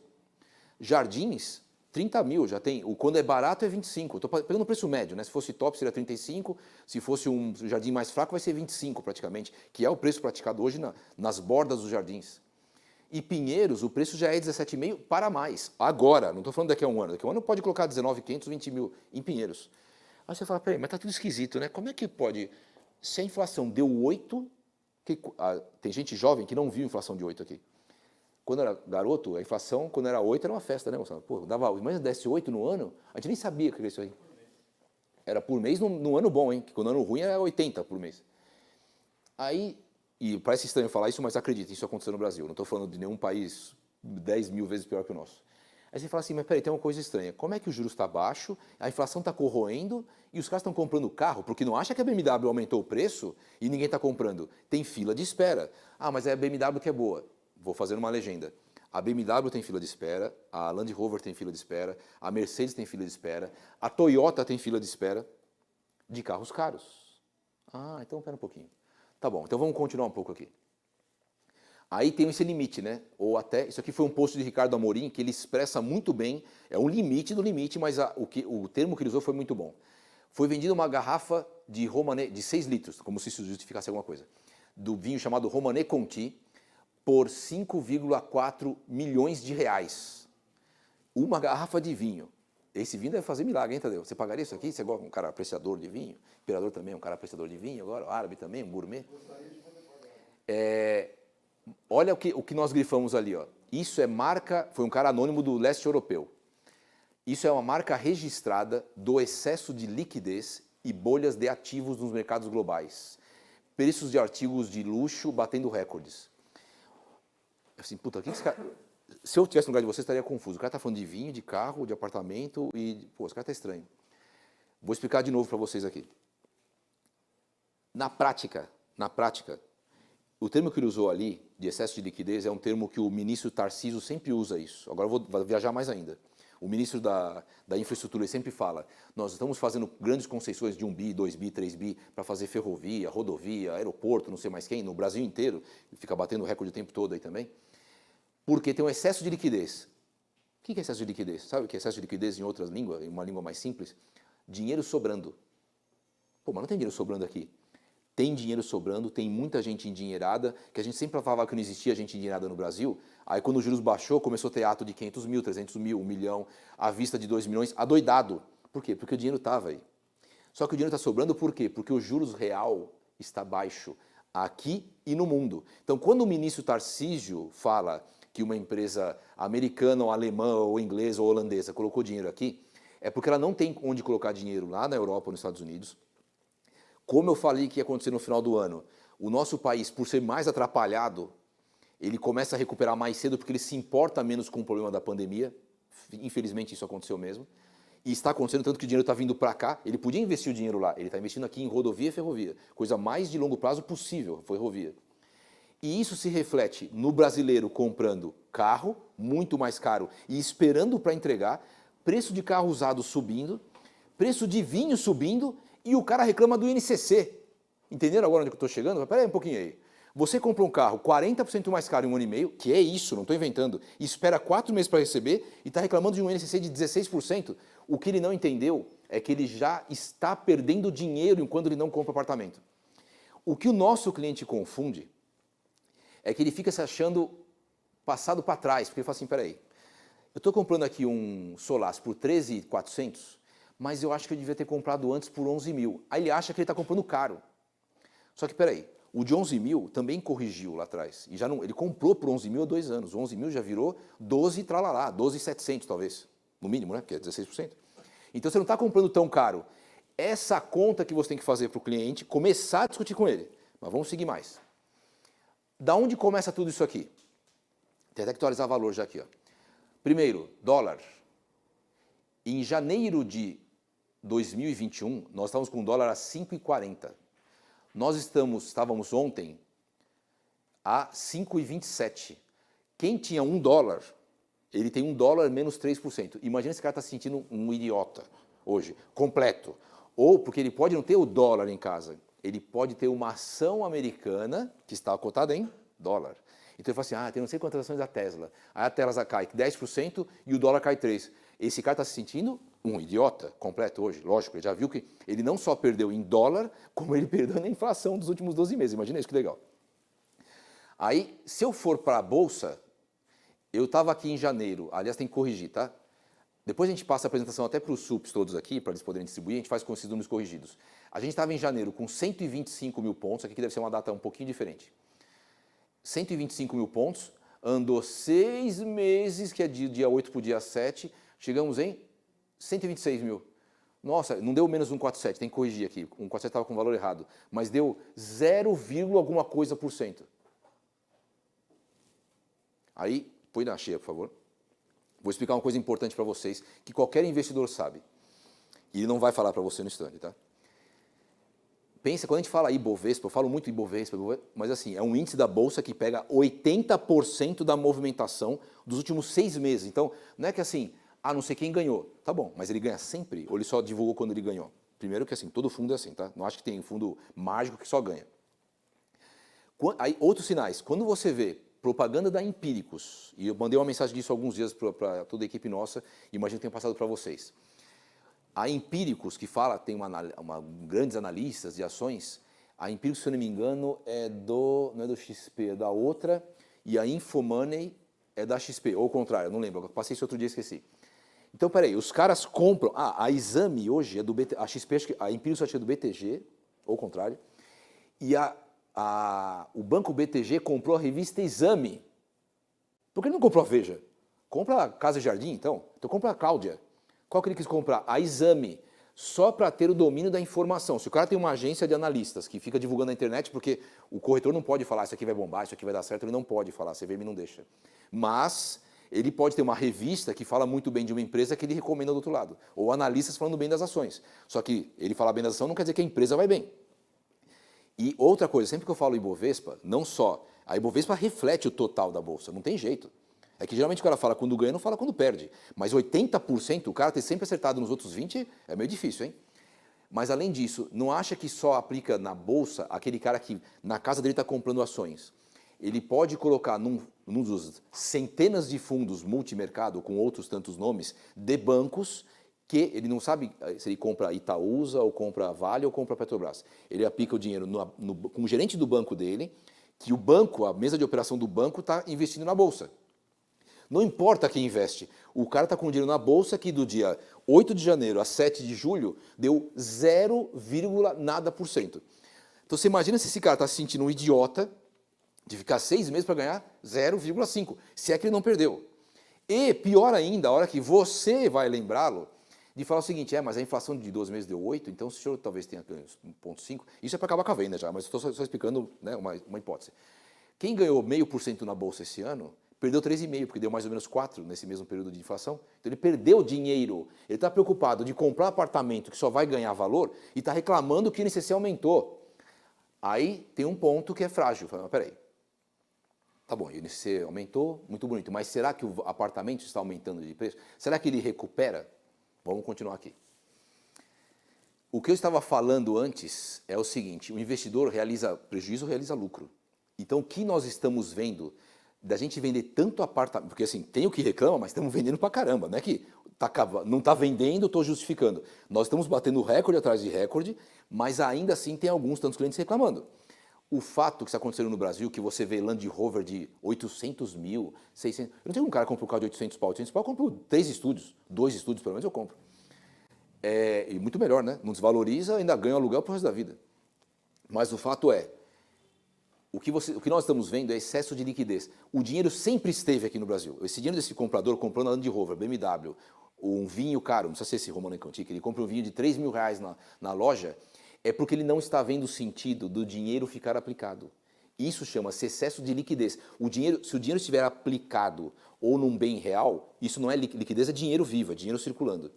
Jardins, 30 mil, já tem. Quando é barato é 25. Estou pegando o preço médio, né? Se fosse top seria 35, se fosse um jardim mais fraco vai ser 25 praticamente, que é o preço praticado hoje nas bordas dos jardins. E Pinheiros, o preço já é 17,5 para mais. Agora, não estou falando daqui a um ano. Daqui a um ano pode colocar 19.500, 20 mil em Pinheiros. Aí você fala, peraí, mas está tudo esquisito, né? Como é que pode... Se a inflação deu 8, tem gente jovem que não viu inflação de 8 aqui. Quando era garoto, a inflação, quando era 8, era uma festa, né, moçada? Pô, mas desse 8 no ano, a gente nem sabia que era isso aí. Era por mês no ano bom, hein? Que quando o ano ruim era 80 por mês. Aí, e parece estranho falar isso, mas acredita, isso aconteceu no Brasil. Não estou falando de nenhum país 10 mil vezes pior que o nosso. Aí você fala assim, mas peraí, tem uma coisa estranha. Como é que o juros está baixo, a inflação está corroendo e os caras estão comprando carro? Porque não acha que a BMW aumentou o preço e ninguém está comprando. Tem fila de espera. Ah, mas é a BMW que é boa. Vou fazer uma legenda. A BMW tem fila de espera, a Land Rover tem fila de espera, a Mercedes tem fila de espera, a Toyota tem fila de espera de carros caros. Ah, então pera um pouquinho. Tá bom, então vamos continuar um pouco aqui. Aí tem esse limite, né? Ou até, isso aqui foi um post de Ricardo Amorim, que ele expressa muito bem, é um limite do limite, mas o termo que ele usou foi muito bom. Foi vendida uma garrafa de Romanée, de 6 litros, como se isso justificasse alguma coisa, do vinho chamado Romanée Conti, por 5,4 milhões de reais. Uma garrafa de vinho. Esse vinho deve fazer milagre, hein, Tadeu? Você pagaria isso aqui? Você gosta de um cara apreciador de vinho? O imperador também é um cara apreciador de vinho, agora o árabe também, um gourmet. Olha o que nós grifamos ali, ó. Isso é marca, foi um cara anônimo do leste europeu. Isso é uma marca registrada do excesso de liquidez e bolhas de ativos nos mercados globais. Preços de artigos de luxo batendo recordes. Assim, puta, que esse cara... Se eu tivesse no lugar de você, estaria confuso. O cara está falando de vinho, de carro, de apartamento e... Pô, esse cara está estranho. Vou explicar de novo para vocês aqui. Na prática, o termo que ele usou ali, de excesso de liquidez, é um termo que o ministro Tarcísio sempre usa isso. Agora eu vou viajar mais ainda. O ministro da infraestrutura sempre fala, nós estamos fazendo grandes concessões de 1 bi, 2 bi, 3 bi, para fazer ferrovia, rodovia, aeroporto, não sei mais quem, no Brasil inteiro, ele fica batendo recorde o tempo todo aí também, porque tem um excesso de liquidez. O que é excesso de liquidez? Sabe o que é excesso de liquidez em outras línguas, em uma língua mais simples? Dinheiro sobrando. Pô, mas não tem dinheiro sobrando aqui. Tem dinheiro sobrando, tem muita gente endinheirada, que a gente sempre falava que não existia gente endinheirada no Brasil. Aí quando os juros baixou, começou a ter ato de 500 mil, 300 mil, 1 milhão, à vista de 2 milhões, adoidado. Por quê? Porque o dinheiro estava aí. Só que o dinheiro está sobrando por quê? Porque o juros real está baixo, aqui e no mundo. Então quando o ministro Tarcísio fala que uma empresa americana ou alemã ou inglesa ou holandesa colocou dinheiro aqui, é porque ela não tem onde colocar dinheiro lá na Europa ou nos Estados Unidos. Como eu falei que ia acontecer no final do ano, o nosso país, por ser mais atrapalhado, ele começa a recuperar mais cedo porque ele se importa menos com o problema da pandemia. Infelizmente isso aconteceu mesmo. E está acontecendo tanto que o dinheiro está vindo para cá. Ele podia investir o dinheiro lá, ele está investindo aqui em rodovia e ferrovia. Coisa mais de longo prazo possível, ferrovia. E isso se reflete no brasileiro comprando carro, muito mais caro, e esperando para entregar, preço de carro usado subindo, preço de vinho subindo, e o cara reclama do INCC. Entenderam agora onde eu estou chegando? Espera aí um pouquinho aí. Você compra um carro 40% mais caro em 1 ano e meio, que é isso, não estou inventando, e espera 4 meses para receber e está reclamando de um INCC de 16%. O que ele não entendeu é que ele já está perdendo dinheiro enquanto ele não compra apartamento. O que o nosso cliente confunde é que ele fica se achando passado para trás, porque ele fala assim, peraí, eu estou comprando aqui um Solas por 13.400, mas eu acho que eu devia ter comprado antes por 11 mil. Aí ele acha que ele está comprando caro. Só que, peraí, o de 11 mil também corrigiu lá atrás. E já não, ele comprou por 11 mil há 2 anos. 11 mil já virou 12 tralalá, 12.700 talvez. No mínimo, né? Porque é 16%. Então você não está comprando tão caro. essa conta que você tem que fazer para o cliente, começar a discutir com ele. Mas vamos seguir mais. Da onde começa tudo isso aqui? Tem até que atualizar valor já aqui. Ó. Primeiro, dólar. Em janeiro de 2021, nós estávamos com o dólar a 5,40. Nós estávamos ontem a 5,27. Quem tinha $1, ele tem $1 menos 3%. Imagina esse cara está se sentindo um idiota hoje, completo. Ou porque ele pode não ter o dólar em casa, ele pode ter uma ação americana que está cotada em dólar. Então ele fala assim, tem não sei quantas ações da Tesla. Aí a Tesla cai 10% e o dólar cai 3%. Esse cara está se sentindo um idiota completo hoje. Lógico, ele já viu que ele não só perdeu em dólar, como ele perdeu na inflação dos últimos 12 meses. Imagina isso, que legal. Aí, se eu for para a Bolsa, eu estava aqui em janeiro, aliás, tem que corrigir, tá? Depois a gente passa a apresentação até para os SUPs todos aqui, para eles poderem distribuir, a gente faz com esses números corrigidos. A gente estava em janeiro com 125 mil pontos, aqui deve ser uma data um pouquinho diferente. 125 mil pontos, andou 6 meses, que é de dia 8 para o dia 7, chegamos em 126 mil. Nossa, não deu menos 147, tem que corrigir aqui, 147 estava com o valor errado, mas deu 0, alguma coisa por cento. Aí, põe na cheia, por favor. Vou explicar uma coisa importante para vocês, que qualquer investidor sabe. E ele não vai falar para você no stand, tá? Pensa, quando a gente fala Ibovespa, eu falo muito Ibovespa, mas assim, é um índice da Bolsa que pega 80% da movimentação dos últimos 6 meses. Então, não é que assim, não sei quem ganhou. Tá bom, mas ele ganha sempre ou ele só divulgou quando ele ganhou? Primeiro que assim, todo fundo é assim, tá? Não acho que tem fundo mágico que só ganha. Aí, outros sinais, quando você vê propaganda da Empíricos, e eu mandei uma mensagem disso há alguns dias para toda a equipe nossa, e imagino que tenha passado para vocês. A Empíricos, que fala, tem grandes analistas de ações, a Empíricos, se eu não me engano, não é do XP, é da outra, e a Infomoney é da XP, ou o contrário, não lembro, eu passei isso outro dia e esqueci. Então, peraí, os caras compram, a Exame hoje é do BTG, a XP, a Empíricos acho que é do BTG, ou o contrário, e o Banco BTG comprou a revista Exame. Por que ele não comprou a Veja? Compra a Casa e Jardim, então. Então compra a Cláudia. Qual que ele quis comprar? A Exame. Só para ter o domínio da informação. Se o cara tem uma agência de analistas que fica divulgando na internet, porque o corretor não pode falar isso aqui vai bombar, isso aqui vai dar certo, ele não pode falar, a CVM não deixa. Mas ele pode ter uma revista que fala muito bem de uma empresa que ele recomenda do outro lado. Ou analistas falando bem das ações. Só que ele falar bem das ações não quer dizer que a empresa vai bem. E outra coisa, sempre que eu falo Ibovespa, não só, a Ibovespa reflete o total da Bolsa, não tem jeito. É que geralmente o cara fala quando ganha, não fala quando perde. Mas 80%, o cara ter sempre acertado nos outros 20%, é meio difícil, hein? Mas além disso, não acha que só aplica na Bolsa aquele cara que na casa dele está comprando ações. Ele pode colocar num dos centenas de fundos multimercado, com outros tantos nomes, de bancos, que ele não sabe se ele compra Itaúsa, ou compra Vale, ou compra Petrobras. Ele aplica o dinheiro com o gerente do banco dele, que o banco, a mesa de operação do banco, está investindo na Bolsa. Não importa quem investe. O cara está com o dinheiro na Bolsa que do dia 8 de janeiro a 7 de julho deu 0, nada por cento. Então você imagina se esse cara está se sentindo um idiota de ficar 6 meses para ganhar 0,5, se é que ele não perdeu. E pior ainda, a hora que você vai lembrá-lo, de falar o seguinte, mas a inflação de 12 meses deu 8, então o senhor talvez tenha ganho 1,5. Isso é para acabar com a venda já, mas estou só explicando, né, uma hipótese. Quem ganhou 0,5% na Bolsa esse ano, perdeu 3,5%, porque deu mais ou menos 4% nesse mesmo período de inflação. Então ele perdeu dinheiro. Ele está preocupado de comprar um apartamento que só vai ganhar valor e está reclamando que o INCC aumentou. Aí tem um ponto que é frágil. Fala, peraí, tá bom, o INCC aumentou, muito bonito, mas será que o apartamento está aumentando de preço? Será que ele recupera? Vamos continuar aqui. O que eu estava falando antes é o seguinte, o investidor realiza prejuízo, realiza lucro. Então, o que nós estamos vendo da gente vender tanto apartamento, porque assim, tem o que reclama, mas estamos vendendo pra caramba, não é que não está vendendo, estou justificando. Nós estamos batendo recorde atrás de recorde, mas ainda assim tem alguns tantos clientes reclamando. O fato que está acontecendo no Brasil, que você vê Land Rover de 800 mil, 600... Eu não tenho um cara que compra um carro de 800 pau, eu compro 3 estúdios, 2 estúdios pelo menos eu compro. E muito melhor, né? Não desvaloriza, ainda ganha aluguel pro resto da vida. Mas o fato é, o que nós estamos vendo é excesso de liquidez. O dinheiro sempre esteve aqui no Brasil. Esse dinheiro desse comprador comprando a Land Rover, BMW, um vinho caro, não sei se é esse Romano Conti, que ele compra um vinho de R$ 3.000 na loja, é porque ele não está vendo o sentido do dinheiro ficar aplicado. Isso chama-se excesso de liquidez. O dinheiro, se o dinheiro estiver aplicado ou num bem real, isso não é liquidez, é dinheiro vivo, é dinheiro circulando.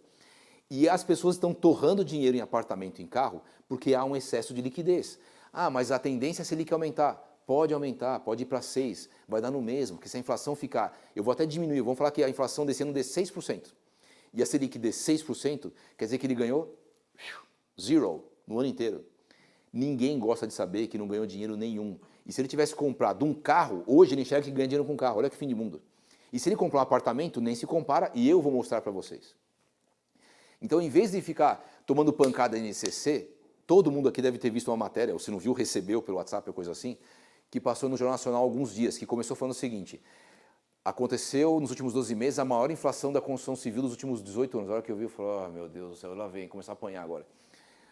E as pessoas estão torrando dinheiro em apartamento, em carro, porque há um excesso de liquidez. Ah, mas a tendência é a Selic aumentar. Pode aumentar, pode ir para 6%, vai dar no mesmo, porque se a inflação ficar... Eu vou até diminuir, vamos falar que a inflação desse ano dê 6%. E a Selic dê 6%, quer dizer que ele ganhou zero no ano inteiro. Ninguém gosta de saber que não ganhou dinheiro nenhum. E se ele tivesse comprado um carro, hoje ele enxerga que ganha dinheiro com carro, olha que fim de mundo. E se ele comprar um apartamento, nem se compara, e eu vou mostrar para vocês. Então, em vez de ficar tomando pancada em INCC, todo mundo aqui deve ter visto uma matéria, ou se não viu, recebeu pelo WhatsApp ou coisa assim, que passou no Jornal Nacional há alguns dias, que começou falando o seguinte: aconteceu nos últimos 12 meses a maior inflação da construção civil dos últimos 18 anos. A hora que eu vi, eu falei, oh, meu Deus do céu, lá vem, começar a apanhar agora.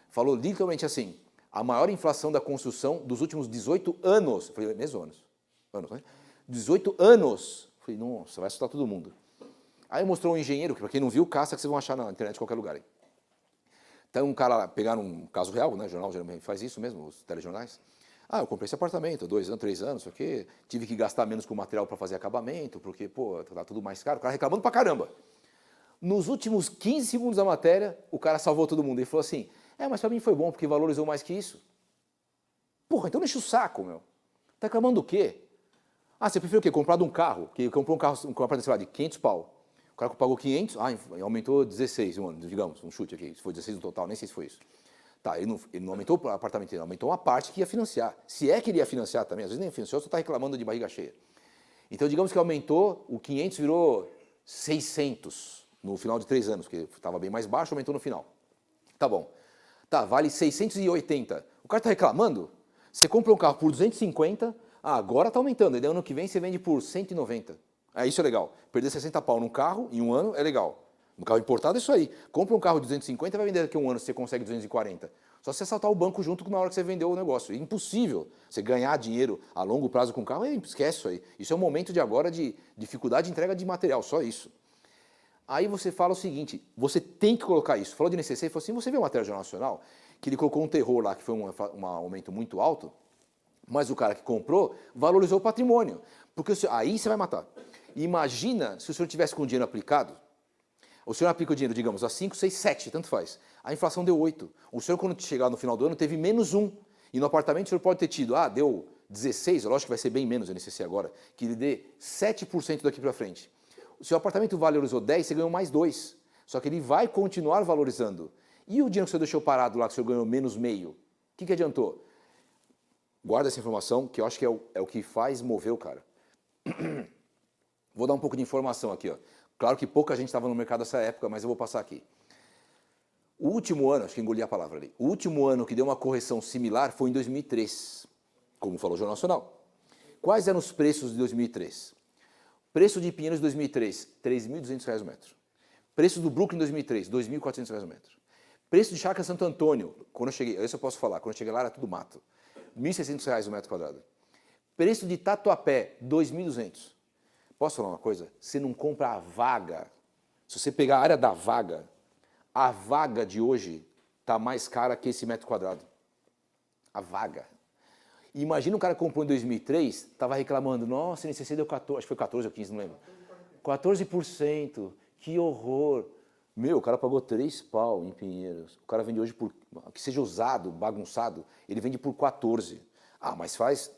Falou literalmente assim, a maior inflação da construção dos últimos 18 anos. Eu falei, mesmo anos? Anos, né? 18 anos. Eu falei, nossa, vai assustar todo mundo. Aí mostrou um engenheiro, que para quem não viu, caça que vocês vão achar na internet em qualquer lugar. Aí. Então um cara lá, pegaram um caso real, né? O jornal geralmente faz isso mesmo, os telejornais. Ah, eu comprei esse apartamento, 2 anos, 3 anos, isso aqui, tive que gastar menos com material para fazer acabamento, porque, pô, tá tudo mais caro. O cara reclamando pra caramba. Nos últimos 15 segundos da matéria, o cara salvou todo mundo. Ele falou assim, mas pra mim foi bom, porque valorizou mais que isso. Porra, então deixa o saco, meu. Tá reclamando do quê? Ah, você preferiu o quê? Comprar um carro, que comprou um carro, sei lá, de 500 pau. O cara pagou 500, aumentou 16, digamos, um chute aqui, se foi 16 no total, nem sei se foi isso. Tá, ele não aumentou o apartamento, ele aumentou uma parte que ia financiar. Se é que ele ia financiar também, às vezes nem financiou, só está reclamando de barriga cheia. Então, digamos que aumentou, o 500 virou 600 no final de 3 anos, porque estava bem mais baixo, aumentou no final. Tá bom. Tá, vale 680. O cara está reclamando? Você compra um carro por 250, agora está aumentando, e daí ano que vem você vende por 190. Isso é legal. Perder 60 pau num carro em um ano é legal. No carro importado é isso aí. Compra um carro de 250 e vai vender daqui a um ano se você consegue 240. Só se você saltar o banco junto na hora que você vendeu o negócio. É impossível você ganhar dinheiro a longo prazo com o carro, esquece isso aí. Isso é um momento de agora de dificuldade de entrega de material, só isso. Aí você fala o seguinte, você tem que colocar isso. Falou de NCC e falou assim, você viu a matéria do Jornal Nacional, que ele colocou um terror lá, que foi um aumento muito alto, mas o cara que comprou valorizou o patrimônio. Porque aí você vai matar. Imagina se o senhor tivesse com o dinheiro aplicado, o senhor aplica o dinheiro, digamos, a 5, 6, 7, tanto faz. A inflação deu 8. O senhor, quando chegar no final do ano, teve menos 1. E no apartamento o senhor pode ter tido, deu 16, lógico que vai ser bem menos o INCC agora, que ele dê 7% daqui para frente. O seu apartamento valorizou 10, você ganhou mais 2. Só que ele vai continuar valorizando. E o dinheiro que o senhor deixou parado lá, que o senhor ganhou menos meio, o que adiantou? Guarda essa informação, que eu acho que é o que faz mover o cara. Vou dar um pouco de informação aqui, ó. Claro que pouca gente estava no mercado nessa época, mas eu vou passar aqui. O último ano, acho que engoli a palavra ali, o último ano que deu uma correção similar foi em 2003, como falou o Jornal Nacional. Quais eram os preços de 2003? Preço de Pinheiros de 2003, R$ 3.200 o metro. Preço do Brooklyn em 2003, R$ 2.400 o metro. Preço de Chácara Santo Antônio, quando eu cheguei, isso eu posso falar, quando eu cheguei lá era tudo mato, R$ 1.600 o metro quadrado. Preço de Tatuapé, R$ 2.200. Posso falar uma coisa? Você não compra a vaga. Se você pegar a área da vaga, a vaga de hoje está mais cara que esse metro quadrado. A vaga. E imagina um cara que comprou em 2003, estava reclamando, nossa, o INCC deu 14, acho que foi 14 ou 15, não lembro. 14%, que horror. Meu, o cara pagou 3 pau em Pinheiros. O cara vende hoje por, que seja usado, bagunçado, ele vende por 14. Mas faz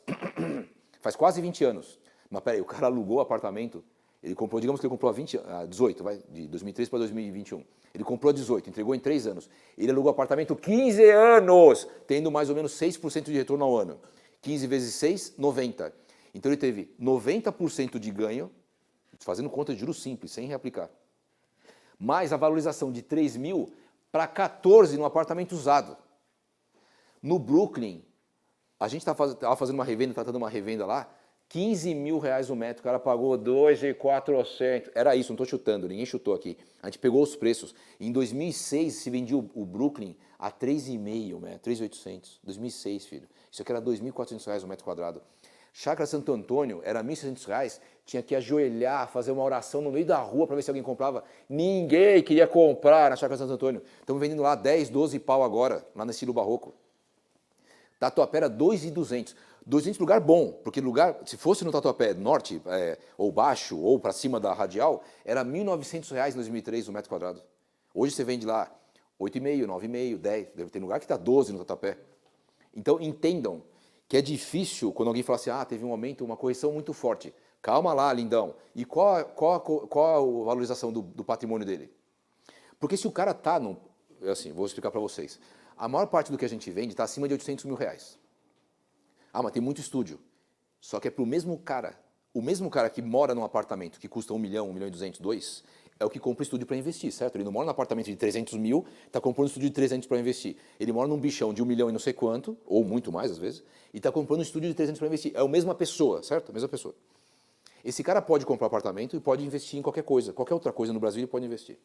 quase 20 anos. Mas peraí, o cara alugou o apartamento, ele comprou, digamos que ele comprou a 18, de 2003 para 2021. Ele comprou a 18, entregou em 3 anos. Ele alugou o apartamento 15 anos, tendo mais ou menos 6% de retorno ao ano. 15 vezes 6, 90. Então ele teve 90% de ganho, fazendo conta de juros simples, sem reaplicar. Mais a valorização de 3 mil para 14 no apartamento usado. No Brooklyn, a gente estava fazendo uma revenda, tratando uma revenda lá, R$15.000 o metro, o cara pagou 2.400. Era isso, não estou chutando, ninguém chutou aqui. A gente pegou os preços. Em 2006 se vendia o Brooklyn a 3,5, né? 3.800. 2006, filho. Isso aqui era R$2.400 o metro quadrado. Chácara Santo Antônio era R$1.600, tinha que ajoelhar, fazer uma oração no meio da rua para ver se alguém comprava. Ninguém queria comprar na Chácara Santo Antônio. Estamos vendendo lá 10, 12 pau agora, lá no estilo barroco. Tatuapé era 2.200. 2.200 lugar bom, porque lugar, se fosse no Tatuapé norte, ou baixo, ou para cima da radial, era R$ 1.900 em 2003 o metro quadrado. Hoje você vende lá 8,5, 9,5, 10. Deve ter lugar que está 12 no Tatuapé. Então entendam que é difícil quando alguém fala assim, teve um aumento, uma correção muito forte. Calma lá, lindão. E qual a valorização do patrimônio dele? Porque se o cara está no... Assim, vou explicar para vocês. A maior parte do que a gente vende está acima de 800 mil reais. Mas tem muito estúdio. Só que é para o mesmo cara. O mesmo cara que mora num apartamento que custa 1 milhão, 1 milhão e 200, 2, é o que compra estúdio para investir, certo? Ele não mora num apartamento de 300 mil, está comprando estúdio de 300 para investir. Ele mora num bichão de 1 milhão e não sei quanto, ou muito mais às vezes, e está comprando um estúdio de 300 para investir. É a mesma pessoa, certo? A mesma pessoa. Esse cara pode comprar um apartamento e pode investir em qualquer coisa. Qualquer outra coisa no Brasil ele pode investir.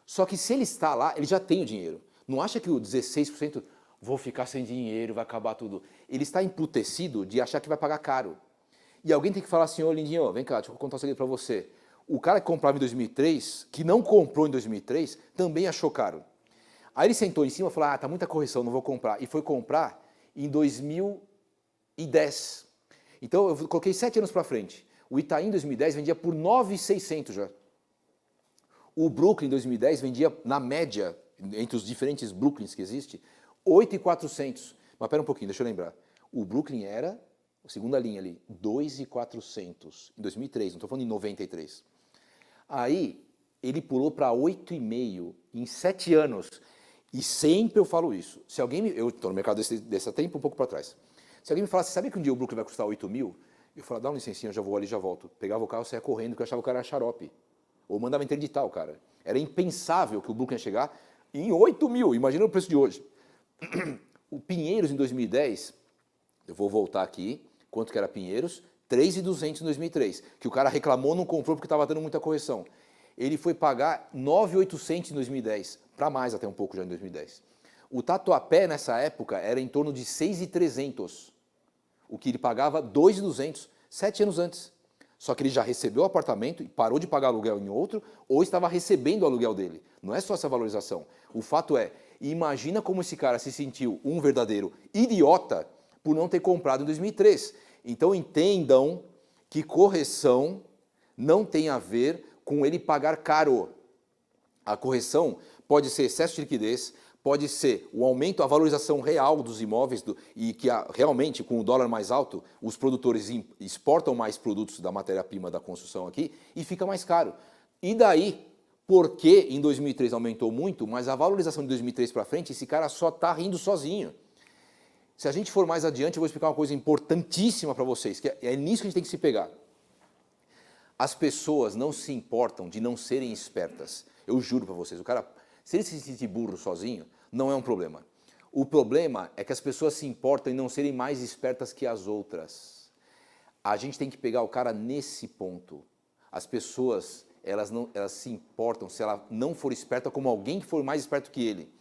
Só que se ele está lá, ele já tem o dinheiro. Não acha que o 16%, vou ficar sem dinheiro, vai acabar tudo. Ele está emputecido de achar que vai pagar caro. E alguém tem que falar assim, ô lindinho, vem cá, deixa eu contar um segredo para você. O cara que comprava em 2003, que não comprou em 2003, também achou caro. Aí ele sentou em cima e falou, tá muita correção, não vou comprar. E foi comprar em 2010. Então eu coloquei 7 anos para frente. O Itaim em 2010 vendia por 9.600 já. O Brooklyn em 2010 vendia, na média, entre os diferentes Brooklyns que existem, 8.400. Mas pera um pouquinho, deixa eu lembrar. O Brooklyn era, a segunda linha ali, 2.400 em 2003, não estou falando em 93. Aí ele pulou para 8,5 em 7 anos. E sempre eu falo isso. Se alguém eu estou no mercado desse tempo, um pouco para trás. Se alguém me falasse, sabia que um dia o Brooklyn vai custar 8 mil? Eu falava, dá uma licencinha, eu já vou ali, já volto. Pegava o carro, saia correndo, porque eu achava que o cara era xarope. Ou mandava interditar o cara. Era impensável que o Brooklyn ia chegar em 8 mil. Imagina o preço de hoje. O Pinheiros em 2010, eu vou voltar aqui, quanto que era Pinheiros? 3.200 em 2003, que o cara reclamou, não comprou porque estava dando muita correção. Ele foi pagar 9.800 em 2010, para mais até um pouco já em 2010. O Tatuapé nessa época era em torno de 6.300, o que ele pagava 2.200, 7 anos antes. Só que ele já recebeu o apartamento e parou de pagar aluguel em outro, ou estava recebendo o aluguel dele. Não é só essa valorização. O fato é, imagina como esse cara se sentiu um verdadeiro idiota por não ter comprado em 2003. Então entendam que correção não tem a ver com ele pagar caro. A correção pode ser excesso de liquidez, pode ser o aumento, a valorização real dos imóveis e que realmente com o dólar mais alto, os produtores exportam mais produtos da matéria-prima da construção aqui e fica mais caro. E daí, porque em 2003 aumentou muito, mas a valorização de 2003 para frente, esse cara só está rindo sozinho. Se a gente for mais adiante, eu vou explicar uma coisa importantíssima para vocês, que é nisso que a gente tem que se pegar. As pessoas não se importam de não serem espertas. Eu juro para vocês, o cara, se ele se sentir burro sozinho, não é um problema. O problema é que as pessoas se importam em não serem mais espertas que as outras. A gente tem que pegar o cara nesse ponto. As pessoas, elas se importam se ela não for esperta como alguém que for mais esperto que ele.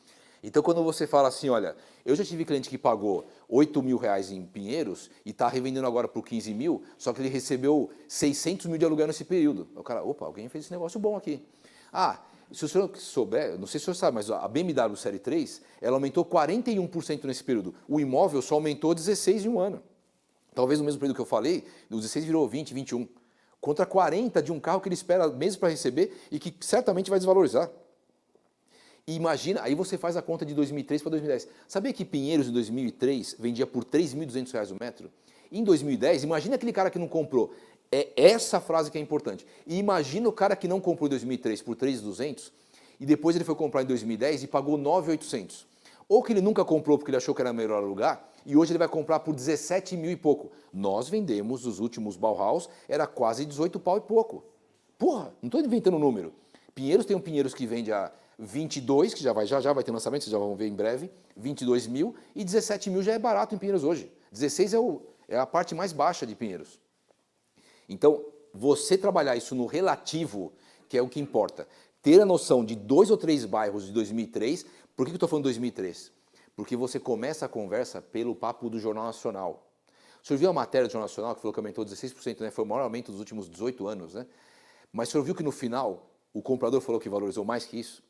Então, quando você fala assim, olha, eu já tive cliente que pagou 8 mil reais em Pinheiros e está revendendo agora por 15 mil, só que ele recebeu 600 mil de aluguel nesse período. O cara, opa, alguém fez esse negócio bom aqui. Se o senhor souber, não sei se o senhor sabe, mas a BMW Série 3, ela aumentou 41% nesse período. O imóvel só aumentou 16% em um ano. Talvez no mesmo período que eu falei, o 16 virou 20, 21. Contra 40 de um carro que ele espera meses para receber e que certamente vai desvalorizar. E imagina, aí você faz a conta de 2003 para 2010. Sabia que Pinheiros em 2003 vendia por R$ 3.200 o metro? Em 2010, imagina aquele cara que não comprou. É essa frase que é importante. E imagina o cara que não comprou em 2003 por 3.200 e depois ele foi comprar em 2010 e pagou 9.800. Ou que ele nunca comprou porque ele achou que era melhor alugar e hoje ele vai comprar por 17 mil e pouco. Nós vendemos os últimos Bauhaus, era quase 18 pau e pouco. Porra, não estou inventando número. Pinheiros tem um Pinheiros que vende a 22, que já vai ter lançamento, vocês já vão ver em breve, 22 mil, e 17 mil já é barato em Pinheiros hoje. 16 é a parte mais baixa de Pinheiros. Então, você trabalhar isso no relativo, que é o que importa. Ter a noção de 2 ou 3 bairros de 2003, por que eu estou falando 2003? Porque você começa a conversa pelo papo do Jornal Nacional. O senhor viu a matéria do Jornal Nacional que falou que aumentou 16%, né? Foi o maior aumento dos últimos 18 anos, né? Mas o senhor viu que no final o comprador falou que valorizou mais que isso?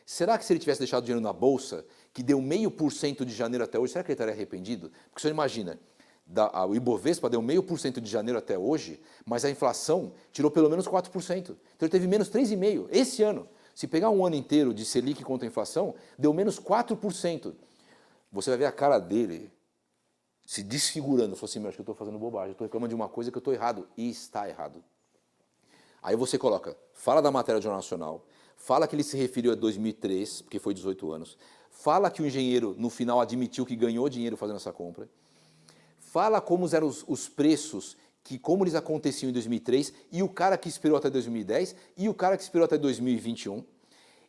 Será que se ele tivesse deixado o dinheiro na Bolsa, que deu 0,5% de janeiro até hoje, será que ele estaria arrependido? Porque o senhor imagina, o Ibovespa deu 0,5% de janeiro até hoje, mas a inflação tirou pelo menos 4%. Então ele teve menos 3,5% esse ano. Se pegar um ano inteiro de Selic contra a inflação, deu menos 4%. Você vai ver a cara dele se desfigurando. Falou assim, meu, acho que eu estou fazendo bobagem, eu estou reclamando de uma coisa que eu estou errado. E está errado. Aí você coloca, fala da matéria do Jornal Nacional, fala que ele se referiu a 2003, porque foi 18 anos, fala que o engenheiro, no final, admitiu que ganhou dinheiro fazendo essa compra, fala como eram os preços, como eles aconteciam em 2003, e o cara que esperou até 2010, e o cara que esperou até 2021,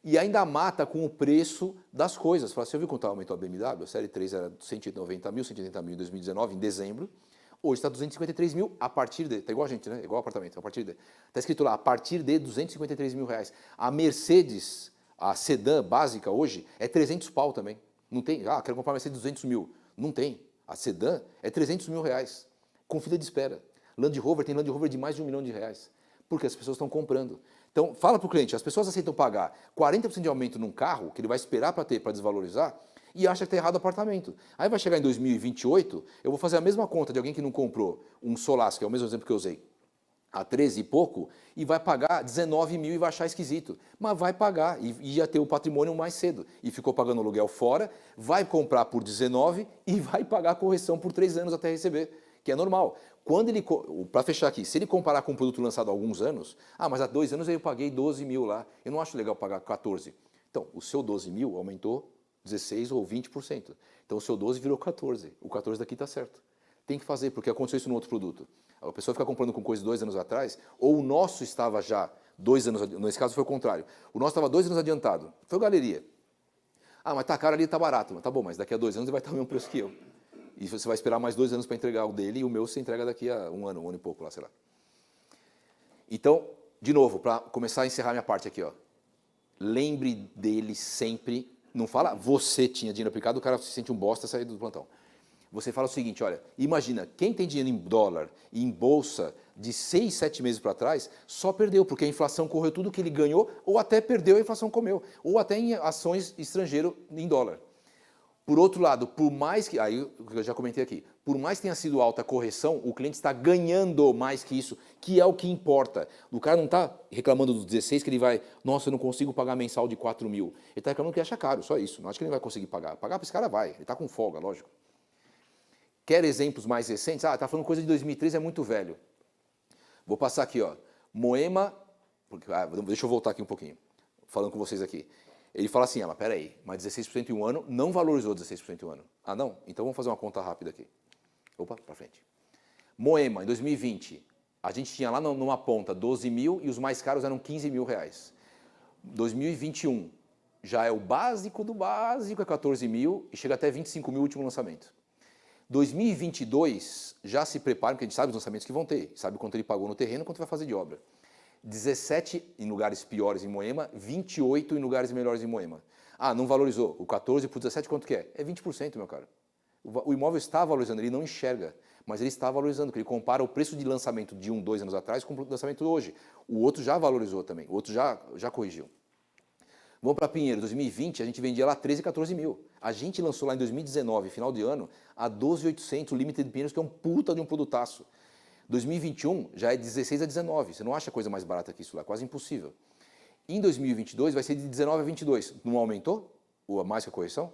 e ainda mata com o preço das coisas. Fala, você viu quanto aumentou a BMW? A série 3 era 190 mil, 180 mil em 2019, em dezembro. Hoje está 253 mil a partir de... Está igual a gente, né? Igual apartamento, a partir de... Está escrito lá, a partir de 253 mil reais. A Mercedes, a sedã básica hoje, é 300 pau também. Não tem... Ah, quero comprar uma Mercedes de 200 mil. Não tem. A sedã é 300 mil reais. Com fila de espera. Land Rover tem Land Rover de mais de R$1 milhão. Porque as pessoas estão comprando. Então, fala para o cliente, as pessoas aceitam pagar 40% de aumento num carro, que ele vai esperar para ter, para desvalorizar, e acha que está errado o apartamento. Aí vai chegar em 2028, eu vou fazer a mesma conta de alguém que não comprou um Solas, que é o mesmo exemplo que eu usei, a 13 e pouco, e vai pagar 19 mil e vai achar esquisito. Mas vai pagar e ia ter o patrimônio mais cedo. E ficou pagando aluguel fora, vai comprar por 19 e vai pagar a correção por 3 anos até receber, que é normal. Para fechar aqui, se ele comparar com um produto lançado há alguns anos, mas há 2 anos eu paguei 12 mil lá, eu não acho legal pagar 14. Então, o seu 12 mil aumentou 16 ou 20%. Então, o seu 12 virou 14. O 14 daqui está certo. Tem que fazer, porque aconteceu isso no outro produto. A pessoa fica comprando com coisa de 2 anos atrás, ou o nosso estava já 2 anos, nesse caso foi o contrário. O nosso estava 2 anos adiantado. Foi galeria. Mas tá caro ali, tá barato. Tá bom, mas daqui a 2 anos ele vai estar o mesmo preço que eu. E você vai esperar mais 2 anos para entregar o dele, e o meu você entrega daqui a um ano e pouco lá, sei lá. Então, de novo, para começar a encerrar minha parte aqui, ó. Lembre dele sempre, não fala você tinha dinheiro aplicado, o cara se sente um bosta sair do plantão. Você fala o seguinte, olha, imagina, quem tem dinheiro em dólar e em bolsa de 6, 7 meses para trás, só perdeu, porque a inflação correu tudo que ele ganhou, ou até perdeu, a inflação comeu, ou até em ações estrangeiro em dólar. Por outro lado, por mais que, aí eu já comentei aqui, por mais que tenha sido alta a correção, o cliente está ganhando mais que isso, que é o que importa. O cara não está reclamando dos 16 que ele vai, nossa, eu não consigo pagar mensal de 4 mil. Ele está reclamando que acha caro, só isso. Não acho que ele vai conseguir pagar. Pagar para esse cara vai, ele está com folga, lógico. Quer exemplos mais recentes? Está falando coisa de 2003, é muito velho. Vou passar aqui, ó. Moema, deixa eu voltar aqui um pouquinho, falando com vocês aqui. Ele fala assim, mas peraí, mas 16% em um ano não valorizou 16% em um ano. Ah, não? Então vamos fazer uma conta rápida aqui. Opa, para frente. Moema, em 2020, a gente tinha lá numa ponta 12 mil e os mais caros eram 15 mil reais. 2021, já é o básico do básico, é 14 mil e chega até 25 mil o último lançamento. 2022, já se prepara, porque a gente sabe os lançamentos que vão ter, sabe quanto ele pagou no terreno, quanto vai fazer de obra. 17 em lugares piores em Moema, 28 em lugares melhores em Moema. Não valorizou. O 14 por 17 quanto que é? É 20%, meu cara. O imóvel está valorizando, ele não enxerga, mas ele está valorizando, porque ele compara o preço de lançamento de 2 anos atrás com o lançamento hoje. O outro já valorizou também, o outro já corrigiu. Vamos para Pinheiro, 2020 a gente vendia lá 13, 14 mil. A gente lançou lá em 2019, final de ano, a 12.800, o Limited Pinheiros, que é um puta de um produtaço. 2021 já é 16 a 19, você não acha coisa mais barata que isso lá, quase impossível. Em 2022 vai ser de 19 a 22, não aumentou mais que a correção?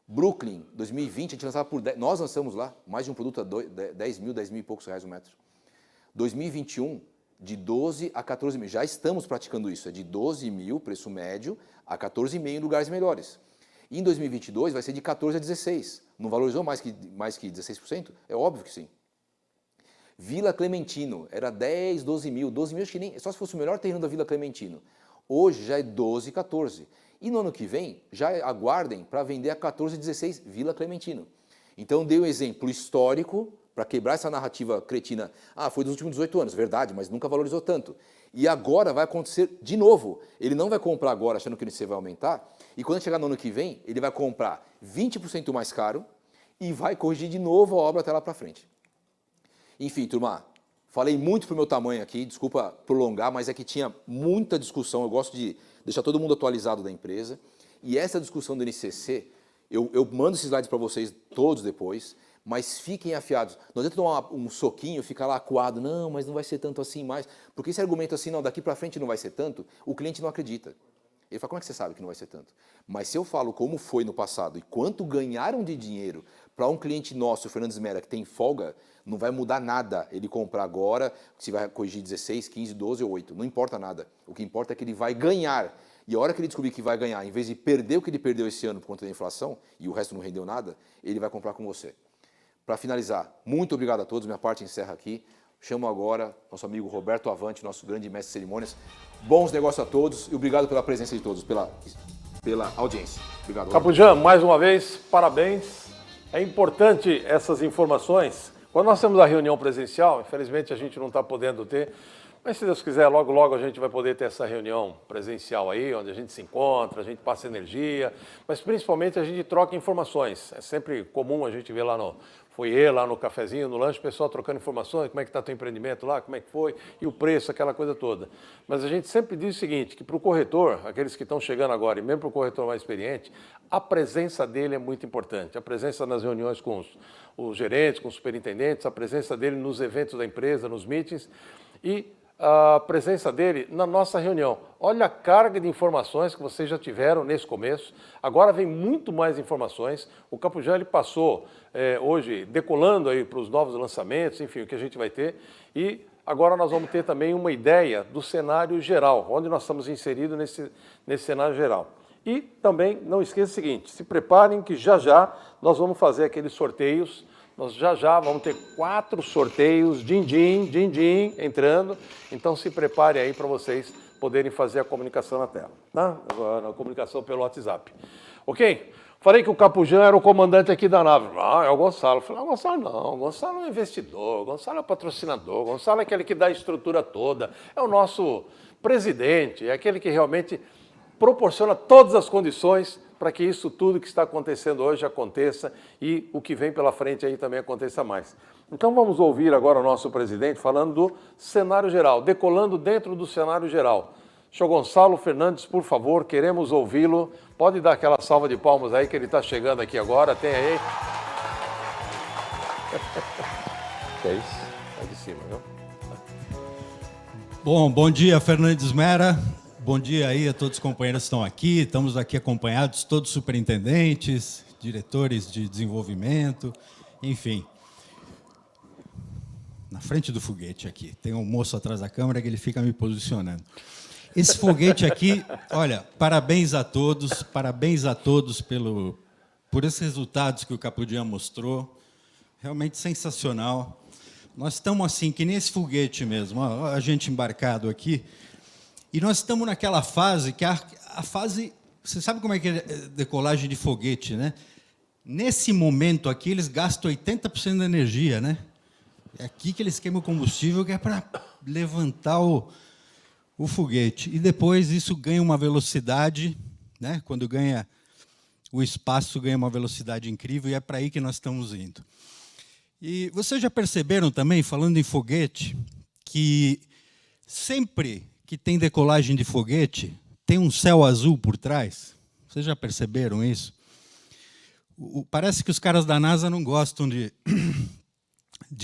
Brooklyn, 2020 a gente lançava por 10, nós lançamos lá mais de um produto a 10 mil e poucos reais o metro. 2021 de 12 a 14 mil, já estamos praticando isso, é de 12 mil, preço médio, a 14,5 em lugares melhores. E em 2022 vai ser de 14 a 16, não valorizou mais que 16%? É óbvio que sim. Vila Clementino, era 10, 12 mil acho que nem, só se fosse o melhor terreno da Vila Clementino. Hoje já é 12, 14. E no ano que vem, já aguardem para vender a 14, 16, Vila Clementino. Então dei um exemplo histórico para quebrar essa narrativa cretina. Foi dos últimos 18 anos, verdade, mas nunca valorizou tanto. E agora vai acontecer de novo. Ele não vai comprar agora achando que o INC vai aumentar, e quando chegar no ano que vem, ele vai comprar 20% mais caro e vai corrigir de novo a obra até lá para frente. Enfim, turma, falei muito pro meu tamanho aqui, desculpa prolongar, mas é que tinha muita discussão. Eu gosto de deixar todo mundo atualizado da empresa. E essa discussão do NCC, eu mando esses slides para vocês todos depois, mas fiquem afiados. Não adianta tomar um soquinho, ficar lá acuado, não, mas não vai ser tanto assim mais. Porque esse argumento assim, não, daqui para frente não vai ser tanto, o cliente não acredita. Ele fala, como é que você sabe que não vai ser tanto? Mas se eu falo como foi no passado e quanto ganharam de dinheiro para um cliente nosso, o Fernandes Mera, que tem folga, não vai mudar nada ele comprar agora, se vai corrigir 16, 15, 12 ou 8, não importa nada. O que importa é que ele vai ganhar. E a hora que ele descobrir que vai ganhar, em vez de perder o que ele perdeu esse ano por conta da inflação, e o resto não rendeu nada, ele vai comprar com você. Para finalizar, muito obrigado a todos, minha parte encerra aqui. Chamo agora nosso amigo Roberto Avante, nosso grande mestre de cerimônias. Bons negócios a todos e obrigado pela presença de todos, pela audiência. Obrigado. Capujan, mais uma vez, parabéns. É importante essas informações. Quando nós temos a reunião presencial, infelizmente a gente não está podendo ter, mas se Deus quiser, logo, logo a gente vai poder ter essa reunião presencial aí, onde a gente se encontra, a gente passa energia, mas principalmente a gente troca informações. É sempre comum a gente ver lá no foyer, lá no cafezinho, no lanche, o pessoal trocando informações, como é que está teu empreendimento lá, como é que foi, e o preço, aquela coisa toda. Mas a gente sempre diz o seguinte, que para o corretor, aqueles que estão chegando agora, e mesmo para o corretor mais experiente, a presença dele é muito importante. A presença nas reuniões com os gerentes, com os superintendentes, a presença dele nos eventos da empresa, nos meetings, e a presença dele na nossa reunião. Olha a carga de informações que vocês já tiveram nesse começo. Agora vem muito mais informações. O Capujan ele passou hoje decolando aí para os novos lançamentos, enfim, o que a gente vai ter. E agora nós vamos ter também uma ideia do cenário geral, onde nós estamos inseridos nesse cenário geral. E também não esqueça o seguinte, se preparem que já nós vamos fazer aqueles sorteios. Nós já vamos ter 4 sorteios, din-din, entrando. Então se prepare aí para vocês poderem fazer a comunicação na tela, tá? A comunicação pelo WhatsApp. Ok? Falei que o Capujan era o comandante aqui da nave. Ah, é o Gonçalo. Falei, Gonçalo não, o Gonçalo é um investidor, o Gonçalo é o patrocinador, o Gonçalo é aquele que dá a estrutura toda, é o nosso presidente, é aquele que realmente proporciona todas as condições para que isso tudo que está acontecendo hoje aconteça e o que vem pela frente aí também aconteça mais. Então vamos ouvir agora o nosso presidente falando do cenário geral, decolando dentro do cenário geral. Senhor Gonçalo Fernandes, por favor, queremos ouvi-lo. Pode dar aquela salva de palmas aí que ele está chegando aqui agora, tem aí. É isso, tá de cima, viu? Bom dia, Fernandes Mera. Bom dia aí a todos os companheiros que estão aqui. Estamos aqui acompanhados, todos superintendentes, diretores de desenvolvimento, enfim. Na frente do foguete aqui. Tem um moço atrás da câmera que ele fica me posicionando. Esse foguete aqui, olha, parabéns a todos por esses resultados que o Capujan mostrou. Realmente sensacional. Nós estamos assim, que nem esse foguete mesmo, ó, a gente embarcado aqui. E nós estamos naquela fase, que a fase... Você sabe como é que é decolagem de foguete, né? Nesse momento aqui, eles gastam 80% da energia, né? É aqui que eles queimam o combustível, que é para levantar o foguete. E depois isso ganha uma velocidade, né? Quando ganha o espaço, ganha uma velocidade incrível, e é para aí que nós estamos indo. E vocês já perceberam também, falando em foguete, que sempre que tem decolagem de foguete, tem um céu azul por trás? Vocês já perceberam isso? Parece que os caras da NASA não gostam de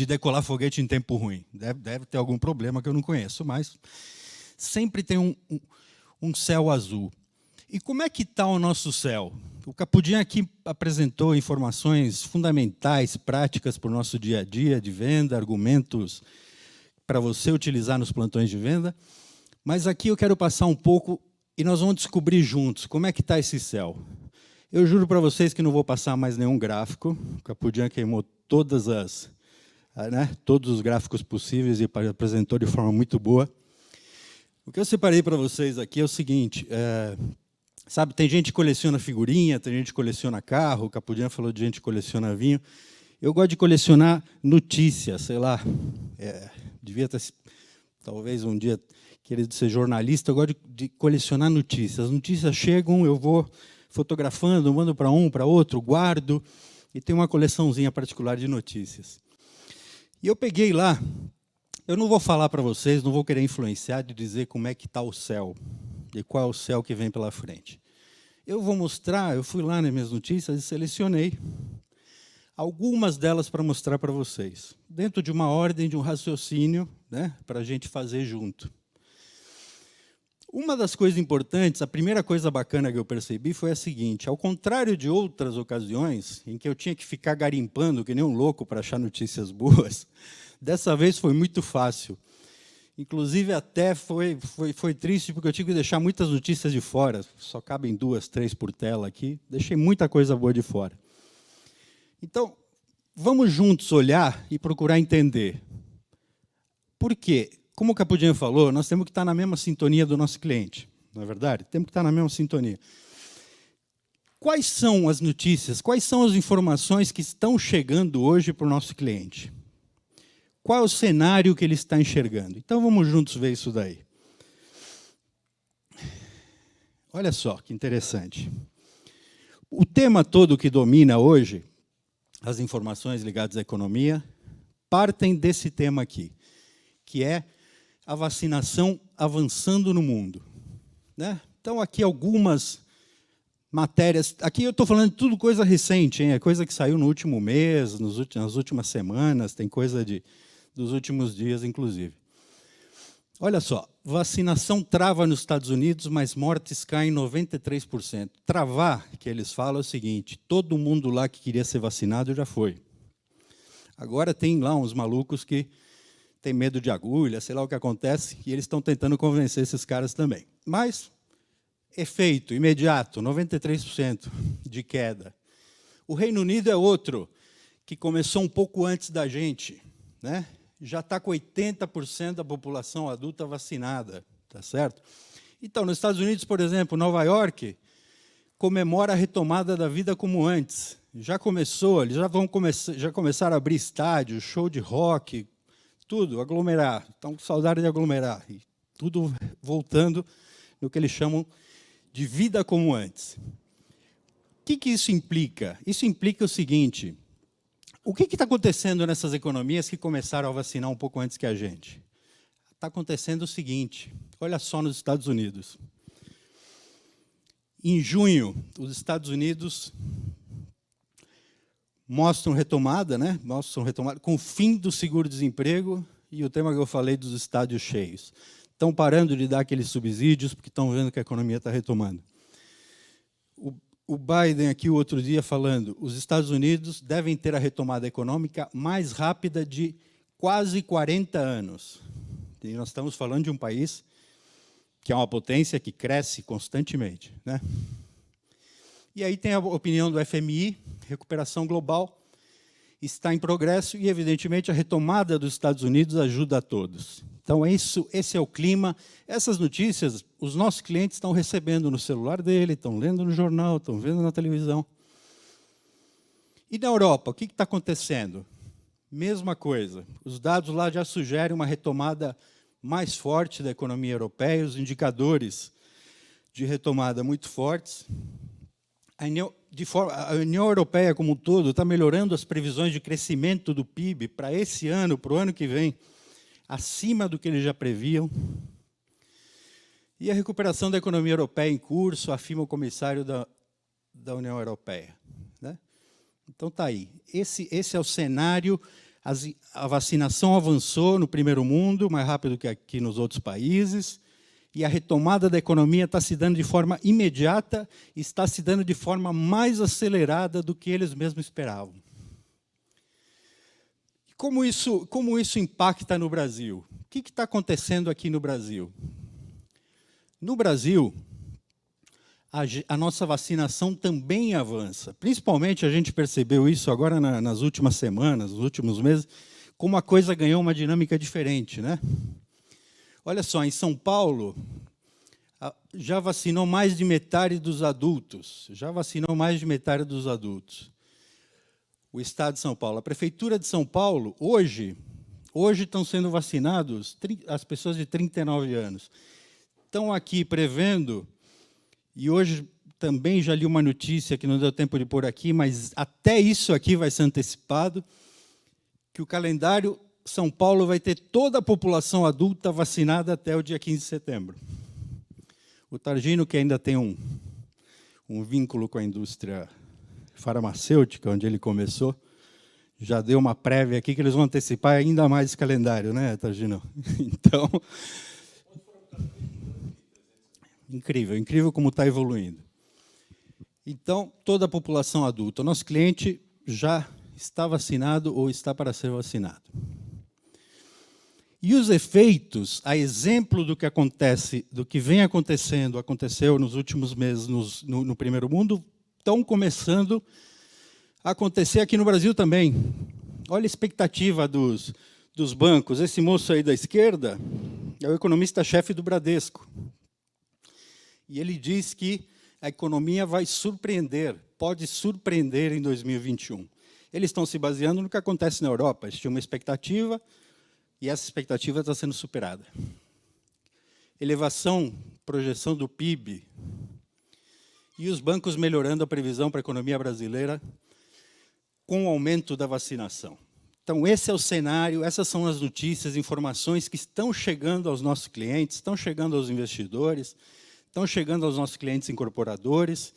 decolar foguete em tempo ruim. Deve ter algum problema que eu não conheço, mas sempre tem um céu azul. E como é que está o nosso céu? O Capujan aqui apresentou informações fundamentais, práticas para o nosso dia a dia de venda, argumentos para você utilizar nos plantões de venda. Mas aqui eu quero passar um pouco e nós vamos descobrir juntos como é que está esse céu. Eu juro para vocês que não vou passar mais nenhum gráfico. O Capujan queimou todos os gráficos possíveis e apresentou de forma muito boa. O que eu separei para vocês aqui é o seguinte, sabe, tem gente que coleciona figurinha, tem gente que coleciona carro, o Capujan falou de gente que coleciona vinho. Eu gosto de colecionar notícias, sei lá, devia ter, talvez um dia, querido ser jornalista, eu gosto de colecionar notícias. As notícias chegam, eu vou fotografando, mando para um, para outro, guardo, e tenho uma coleçãozinha particular de notícias. E eu peguei lá, eu não vou falar para vocês, não vou querer influenciar de dizer como é que está o céu, e qual é o céu que vem pela frente. Eu vou mostrar, eu fui lá nas minhas notícias e selecionei algumas delas para mostrar para vocês, dentro de uma ordem, de um raciocínio, né, para a gente fazer junto. Uma das coisas importantes, a primeira coisa bacana que eu percebi foi a seguinte: ao contrário de outras ocasiões, em que eu tinha que ficar garimpando que nem um louco para achar notícias boas, dessa vez foi muito fácil. Inclusive, até foi triste, porque eu tive que deixar muitas notícias de fora, só cabem 2, 3 por tela aqui, deixei muita coisa boa de fora. Então, vamos juntos olhar e procurar entender. Por quê? Como o Capudinho falou, nós temos que estar na mesma sintonia do nosso cliente, não é verdade? Temos que estar na mesma sintonia. Quais são as notícias, quais são as informações que estão chegando hoje para o nosso cliente? Qual é o cenário que ele está enxergando? Então, vamos juntos ver isso daí. Olha só que interessante. O tema todo que domina hoje, as informações ligadas à economia, partem desse tema aqui, que é a vacinação avançando no mundo, né? Então, aqui algumas matérias. Aqui eu estou falando de tudo coisa recente, hein? É coisa que saiu no último mês, nas últimas semanas, tem coisa dos últimos dias, inclusive. Olha só, vacinação trava nos Estados Unidos, mas mortes caem 93%. Travar, que eles falam, é o seguinte: todo mundo lá que queria ser vacinado já foi. Agora tem lá uns malucos que têm medo de agulha, sei lá o que acontece, e eles estão tentando convencer esses caras também. Mas, efeito imediato, 93% de queda. O Reino Unido é outro, que começou um pouco antes da gente, né? Já está com 80% da população adulta vacinada, tá certo? Então, nos Estados Unidos, por exemplo, Nova York comemora a retomada da vida como antes. Já começou, eles já começaram a abrir estádios, show de rock, tudo, aglomerar. Estão com saudade de aglomerar. E tudo voltando no que eles chamam de vida como antes. O que isso implica? Isso implica o seguinte: o que está acontecendo nessas economias que começaram a vacinar um pouco antes que a gente? Está acontecendo o seguinte: olha só nos Estados Unidos. Em junho, os Estados Unidos mostram retomada, né? Mostram retomada com o fim do seguro-desemprego e o tema que eu falei dos estádios cheios. Estão parando de dar aqueles subsídios porque estão vendo que a economia está retomando. O Biden aqui o outro dia falando, os Estados Unidos devem ter a retomada econômica mais rápida de quase 40 anos. E nós estamos falando de um país que é uma potência que cresce constantemente, né? E aí tem a opinião do FMI, recuperação global está em progresso e, evidentemente, a retomada dos Estados Unidos ajuda a todos. Então, esse é o clima. Essas notícias, os nossos clientes estão recebendo no celular dele, estão lendo no jornal, estão vendo na televisão. E na Europa, o que está acontecendo? Mesma coisa. Os dados lá já sugerem uma retomada mais forte da economia europeia, os indicadores de retomada muito fortes. A União Europeia, como um todo, está melhorando as previsões de crescimento do PIB para esse ano, para o ano que vem, acima do que eles já previam. E a recuperação da economia europeia em curso, afirma o comissário da União Europeia, né? Então, está aí. Esse é o cenário. A vacinação avançou no primeiro mundo, mais rápido que aqui nos outros países, e a retomada da economia está se dando de forma imediata, está se dando de forma mais acelerada do que eles mesmos esperavam. Como isso impacta no Brasil? O que está acontecendo aqui no Brasil? No Brasil, a nossa vacinação também avança. Principalmente, a gente percebeu isso agora nas últimas semanas, nos últimos meses, como a coisa ganhou uma dinâmica diferente, né? Olha só, em São Paulo, já vacinou mais de metade dos adultos. Já vacinou mais de metade dos adultos. O Estado de São Paulo. A Prefeitura de São Paulo, hoje estão sendo vacinados as pessoas de 39 anos. Estão aqui prevendo, e hoje também já li uma notícia que não deu tempo de pôr aqui, mas até isso aqui vai ser antecipado, que o calendário São Paulo vai ter toda a população adulta vacinada até o dia 15 de setembro. O Targino, que ainda tem um vínculo com a indústria farmacêutica, onde ele começou, já deu uma prévia aqui que eles vão antecipar ainda mais esse calendário, né, Targino? Então, incrível, incrível como está evoluindo. Então, toda a população adulta. O nosso cliente já está vacinado ou está para ser vacinado. E os efeitos, a exemplo do que acontece, do que vem acontecendo, aconteceu nos últimos meses no primeiro mundo, estão começando a acontecer aqui no Brasil também. Olha a expectativa dos bancos. Esse moço aí da esquerda é o economista-chefe do Bradesco. E ele diz que a economia vai surpreender, pode surpreender em 2021. Eles estão se baseando no que acontece na Europa. Eles tinham uma expectativa, e essa expectativa está sendo superada. Elevação, projeção do PIB, e os bancos melhorando a previsão para a economia brasileira com o aumento da vacinação. Então, esse é o cenário, essas são as notícias, informações que estão chegando aos nossos clientes, estão chegando aos investidores, estão chegando aos nossos clientes incorporadores.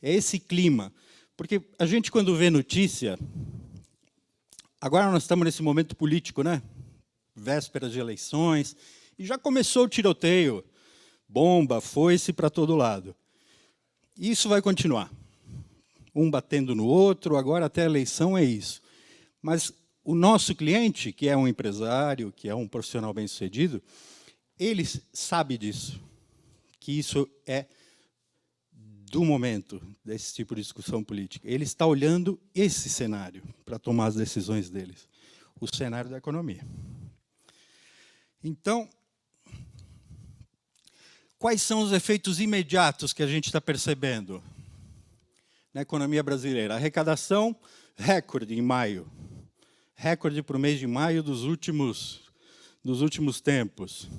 É esse clima. Porque a gente, quando vê notícia, agora nós estamos nesse momento político, né? Vésperas de eleições, e já começou o tiroteio, bomba, foice para todo lado. Isso vai continuar. Um batendo no outro, agora até a eleição é isso. Mas o nosso cliente, que é um empresário, que é um profissional bem-sucedido, ele sabe disso, que isso é do momento desse tipo de discussão política. Ele está olhando esse cenário para tomar as decisões deles, o cenário da economia. Então, quais são os efeitos imediatos que a gente está percebendo na economia brasileira? Arrecadação, recorde em maio. Recorde para o mês de maio dos últimos tempos.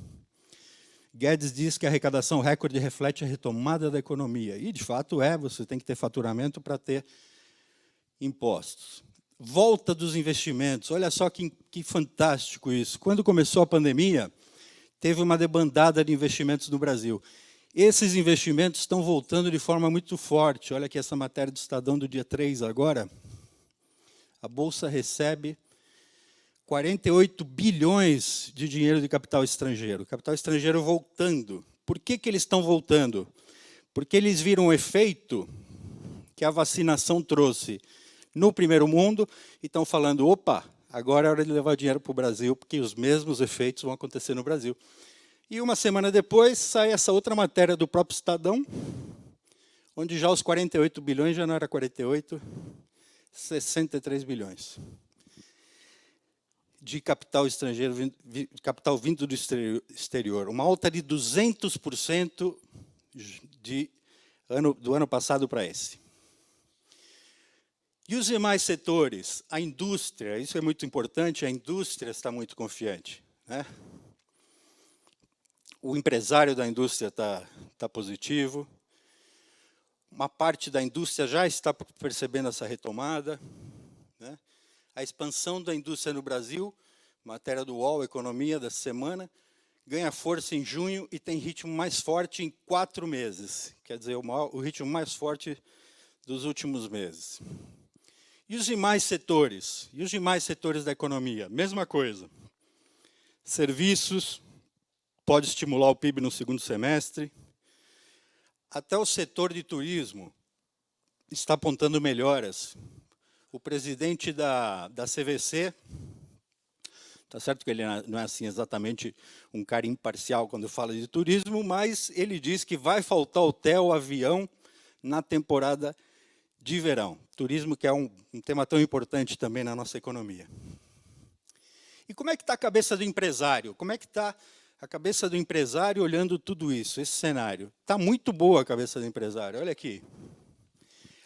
Guedes diz que a arrecadação recorde reflete a retomada da economia. E, de fato, você tem que ter faturamento para ter impostos. Volta dos investimentos. Olha só que fantástico isso. Quando começou a pandemia, teve uma debandada de investimentos no Brasil. Esses investimentos estão voltando de forma muito forte. Olha aqui essa matéria do Estadão do dia 3 agora. A Bolsa recebe 48 bilhões de dinheiro de capital estrangeiro. Capital estrangeiro voltando. Por que eles estão voltando? Porque eles viram o efeito que a vacinação trouxe no primeiro mundo e estão falando, opa, agora é hora de levar dinheiro para o Brasil, porque os mesmos efeitos vão acontecer no Brasil. E uma semana depois sai essa outra matéria do próprio Estadão, onde já os 48 bilhões já não era 48, 63 bilhões de capital estrangeiro, capital vindo do exterior. Uma alta de 200% do ano passado para esse. E os demais setores? A indústria, isso é muito importante, a indústria está muito confiante, né? O empresário da indústria está positivo, uma parte da indústria já está percebendo essa retomada, né? A expansão da indústria no Brasil, matéria do UOL, Economia, da semana, ganha força em junho e tem ritmo mais forte em 4 meses, quer dizer, o ritmo mais forte dos últimos meses. E os demais setores? E os demais setores da economia? Mesma coisa. Serviços, pode estimular o PIB no segundo semestre. Até o setor de turismo está apontando melhoras. O presidente da CVC, está certo que ele não é assim exatamente um cara imparcial quando fala de turismo, mas ele diz que vai faltar hotel, avião na temporada de verão. Turismo que é um tema tão importante também na nossa economia. E como é que está a cabeça do empresário? Como é que está a cabeça do empresário olhando tudo isso, esse cenário? Está muito boa a cabeça do empresário, olha aqui.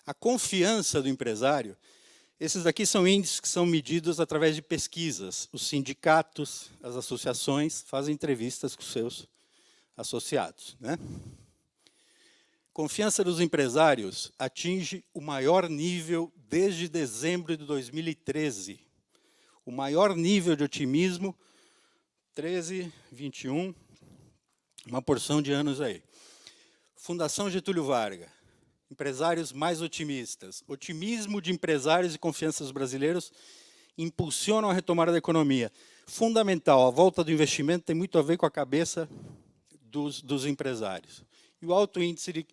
A confiança do empresário, esses aqui são índices que são medidos através de pesquisas. Os sindicatos, as associações fazem entrevistas com seus associados, né? Confiança dos empresários atinge o maior nível desde dezembro de 2013. o maior nível de otimismo, 13, 21, uma porção de anos aí. Fundação Getúlio Vargas, empresários mais otimistas. Otimismo de empresários e confiança dos brasileiros impulsionam a retomada da economia. Fundamental, a volta do investimento tem muito a ver com a cabeça dos empresários. E o alto índice de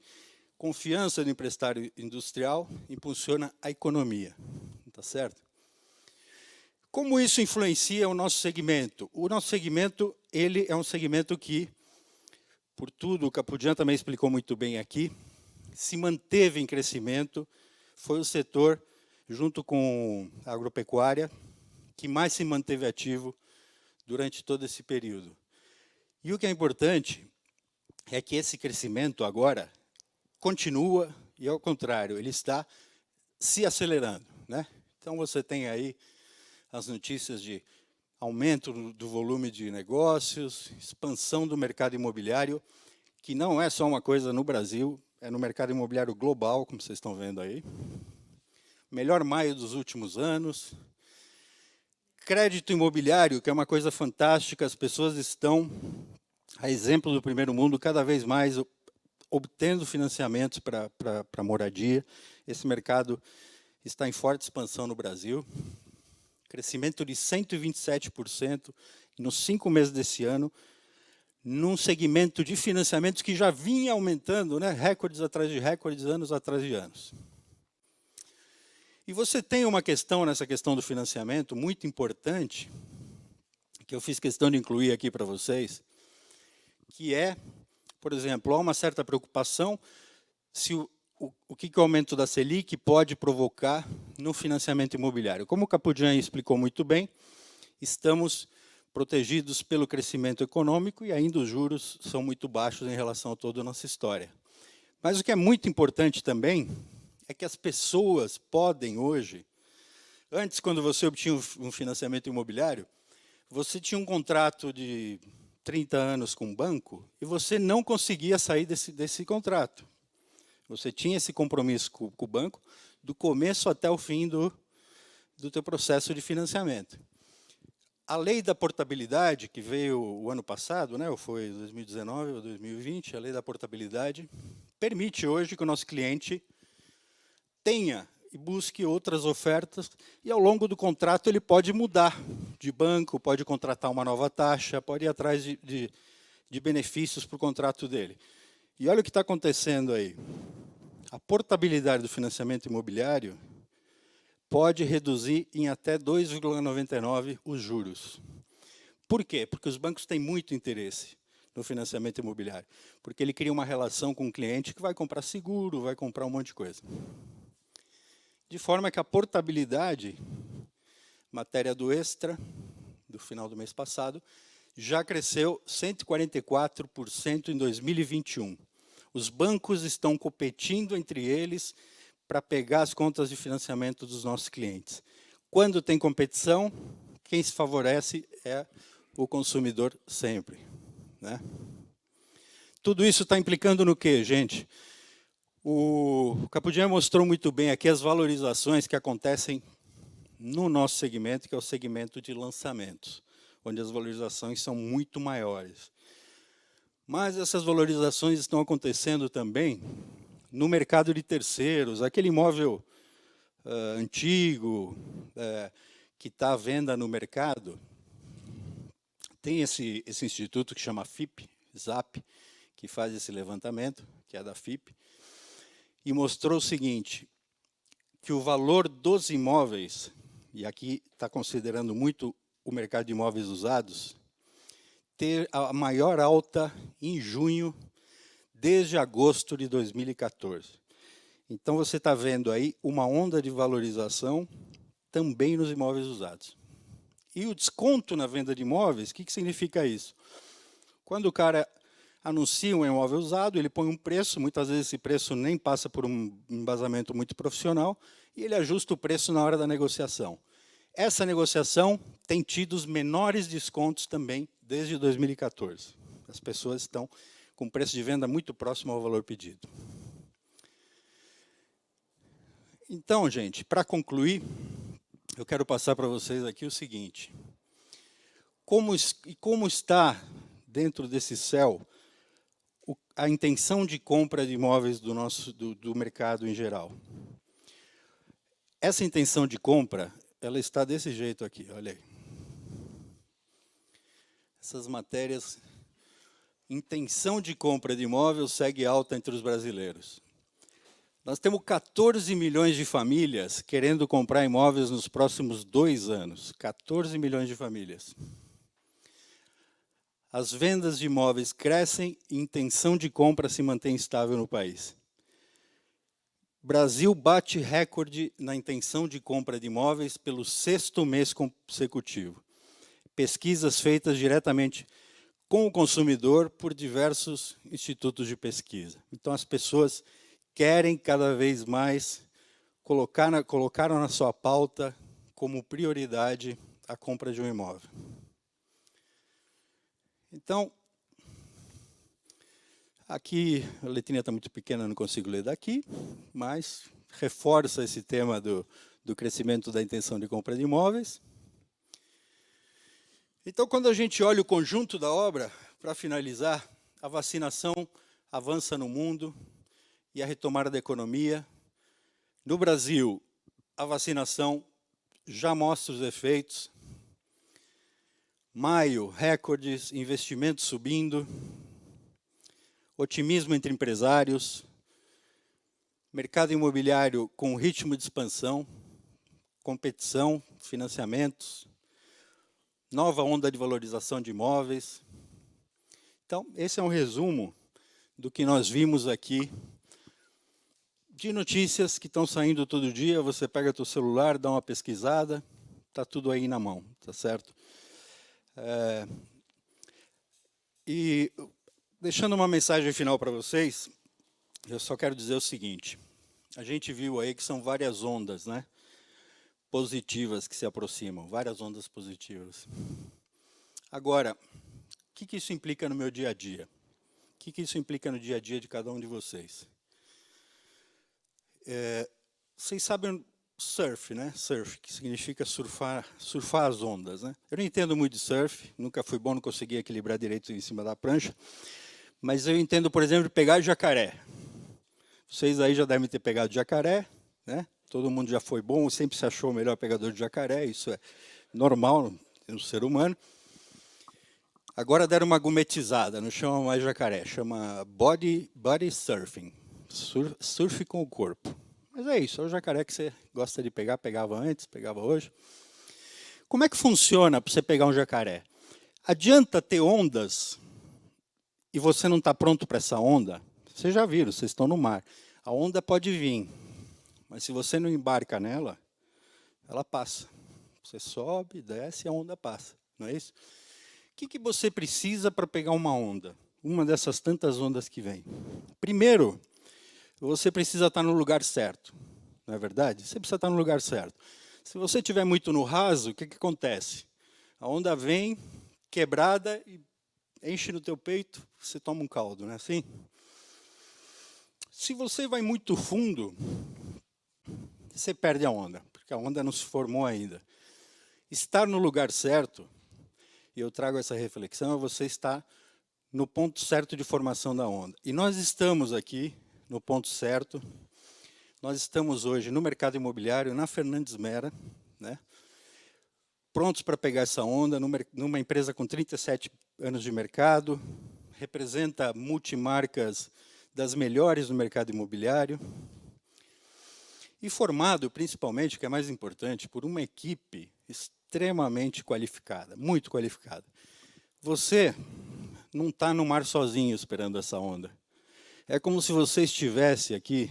confiança do empresário industrial impulsiona a economia. Tá certo? Como isso influencia o nosso segmento? O nosso segmento, ele é um segmento que, por tudo, o Capudian também explicou muito bem aqui, se manteve em crescimento, foi o setor, junto com a agropecuária, que mais se manteve ativo durante todo esse período. E o que é importante é que esse crescimento agora continua, e ao contrário, ele está se acelerando, né? Então você tem aí as notícias de aumento do volume de negócios, expansão do mercado imobiliário, que não é só uma coisa no Brasil, é no mercado imobiliário global, como vocês estão vendo aí. Melhor maio dos últimos anos. Crédito imobiliário, que é uma coisa fantástica, as pessoas estão, a exemplo do primeiro mundo, cada vez mais obtendo financiamentos para moradia. Esse mercado está em forte expansão no Brasil. Crescimento de 127% nos 5 meses desse ano, num segmento de financiamentos que já vinha aumentando, né? Recordes atrás de recordes, anos atrás de anos. E você tem uma questão nessa questão do financiamento muito importante, que eu fiz questão de incluir aqui para vocês, que é, por exemplo, há uma certa preocupação se o que o aumento da Selic pode provocar no financiamento imobiliário. Como o Capudian explicou muito bem, estamos protegidos pelo crescimento econômico e ainda os juros são muito baixos em relação a toda a nossa história. Mas o que é muito importante também é que as pessoas podem hoje, antes quando você obtinha um financiamento imobiliário, você tinha um contrato de 30 anos com um banco e você não conseguia sair desse contrato. Você tinha esse compromisso com o banco do começo até o fim do teu processo de financiamento. A lei da portabilidade, que veio o ano passado, né, ou foi 2019 ou 2020, a lei da portabilidade, permite hoje que o nosso cliente tenha e busque outras ofertas, e ao longo do contrato ele pode mudar de banco, pode contratar uma nova taxa, pode ir atrás de benefícios para o contrato dele. E olha o que está acontecendo aí. A portabilidade do financiamento imobiliário pode reduzir em até 2,99 os juros. Por quê? Porque os bancos têm muito interesse no financiamento imobiliário, porque ele cria uma relação com o cliente que vai comprar seguro, vai comprar um monte de coisa. De forma que a portabilidade, matéria do Extra, do final do mês passado, já cresceu 144% em 2021. Os bancos estão competindo entre eles para pegar as contas de financiamento dos nossos clientes. Quando tem competição, quem se favorece é o consumidor sempre, né? Tudo isso está implicando no quê, gente? O Capudian mostrou muito bem aqui as valorizações que acontecem no nosso segmento, que é o segmento de lançamentos, onde as valorizações são muito maiores. Mas essas valorizações estão acontecendo também no mercado de terceiros, aquele imóvel antigo que está à venda no mercado. Tem esse instituto que chama FIP, ZAP, que faz esse levantamento, que é da FIP, e mostrou o seguinte, que o valor dos imóveis, e aqui está considerando muito o mercado de imóveis usados, ter a maior alta em junho, desde agosto de 2014. Então, você está vendo aí uma onda de valorização também nos imóveis usados. E o desconto na venda de imóveis, o que significa isso? Quando o cara anuncia um imóvel usado, ele põe um preço, muitas vezes esse preço nem passa por um embasamento muito profissional, e ele ajusta o preço na hora da negociação. Essa negociação tem tido os menores descontos também desde 2014. As pessoas estão com preço de venda muito próximo ao valor pedido. Então, gente, para concluir, eu quero passar para vocês aqui o seguinte. Como está dentro desse céu a intenção de compra de imóveis do mercado em geral? Essa intenção de compra, ela está desse jeito aqui, olha aí. Essas matérias, intenção de compra de imóvel segue alta entre os brasileiros. Nós temos 14 milhões de famílias querendo comprar imóveis nos próximos 2 anos. 14 milhões de famílias. As vendas de imóveis crescem e a intenção de compra se mantém estável no país. Brasil bate recorde na intenção de compra de imóveis pelo 6º mês consecutivo. Pesquisas feitas diretamente com o consumidor por diversos institutos de pesquisa. Então, as pessoas querem cada vez mais, colocaram na sua pauta como prioridade a compra de um imóvel. Então, aqui a letrinha está muito pequena, não consigo ler daqui, mas reforça esse tema do crescimento da intenção de compra de imóveis. Então, quando a gente olha o conjunto da obra, para finalizar, a vacinação avança no mundo e a retomada da economia. No Brasil, a vacinação já mostra os efeitos. Maio, recordes, investimentos subindo, otimismo entre empresários, mercado imobiliário com ritmo de expansão, competição, financiamentos, nova onda de valorização de imóveis. Então, esse é um resumo do que nós vimos aqui, de notícias que estão saindo todo dia. Você pega teu celular, dá uma pesquisada, está tudo aí na mão, tá certo? E deixando uma mensagem final para vocês, eu só quero dizer o seguinte: a gente viu aí que são várias ondas, né, positivas que se aproximam, várias ondas positivas. Agora, o que isso implica no meu dia a dia? O que isso implica no dia a dia de cada um de vocês? Vocês sabem surf, né? Surf, que significa surfar as ondas, né? Eu não entendo muito de surf, nunca fui bom, não consegui equilibrar direito em cima da prancha, mas eu entendo, por exemplo, de pegar jacaré. Vocês aí já devem ter pegado jacaré, né? Todo mundo já foi bom, sempre se achou o melhor pegador de jacaré, isso é normal no ser humano. Agora deram uma gourmetizada, não chama mais jacaré, chama body surfing, surf com o corpo. Mas é isso, é o jacaré que você gosta de pegar, pegava antes, pegava hoje. Como é que funciona para você pegar um jacaré? Adianta ter ondas e você não está pronto para essa onda? Vocês já viram, vocês estão no mar. A onda pode vir, mas se você não embarca nela, ela passa. Você sobe, desce e a onda passa, não é isso? O que você precisa para pegar uma onda? Uma dessas tantas ondas que vem. Primeiro, você precisa estar no lugar certo, não é verdade? Você precisa estar no lugar certo. Se você estiver muito no raso, o que acontece? A onda vem, quebrada, e enche no teu peito, você toma um caldo, não é assim? Se você vai muito fundo, você perde a onda, porque a onda não se formou ainda. Estar no lugar certo, e eu trago essa reflexão, é você estar no ponto certo de formação da onda. E nós estamos aqui no ponto certo. Nós estamos hoje no mercado imobiliário, na Fernandes Mera, né, prontos para pegar essa onda, numa empresa com 37 anos de mercado, representa multimarcas das melhores no mercado imobiliário, e formado, principalmente, que é mais importante, por uma equipe extremamente qualificada, muito qualificada. Você não está no mar sozinho esperando essa onda. É como se você estivesse aqui,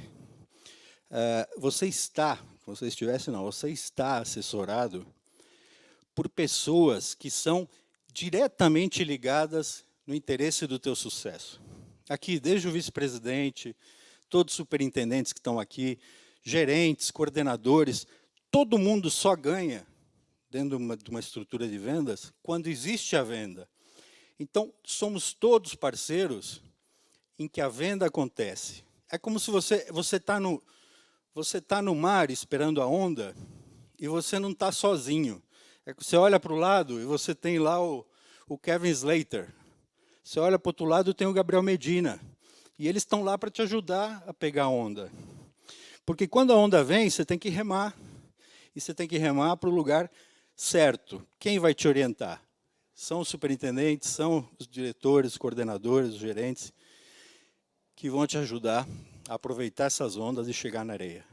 você está assessorado por pessoas que são diretamente ligadas no interesse do teu sucesso. Aqui, desde o vice-presidente, todos os superintendentes que estão aqui, gerentes, coordenadores, todo mundo só ganha dentro de uma estrutura de vendas quando existe a venda. Então, somos todos parceiros em que a venda acontece. É como se você está no mar esperando a onda, e você não está sozinho. É que você olha para o lado e você tem lá o Kevin Slater. Você olha para o outro lado e tem o Gabriel Medina. E eles estão lá para te ajudar a pegar a onda. Porque quando a onda vem, você tem que remar. E você tem que remar para o lugar certo. Quem vai te orientar? São os superintendentes, são os diretores, os coordenadores, os gerentes, que vão te ajudar a aproveitar essas ondas e chegar na areia.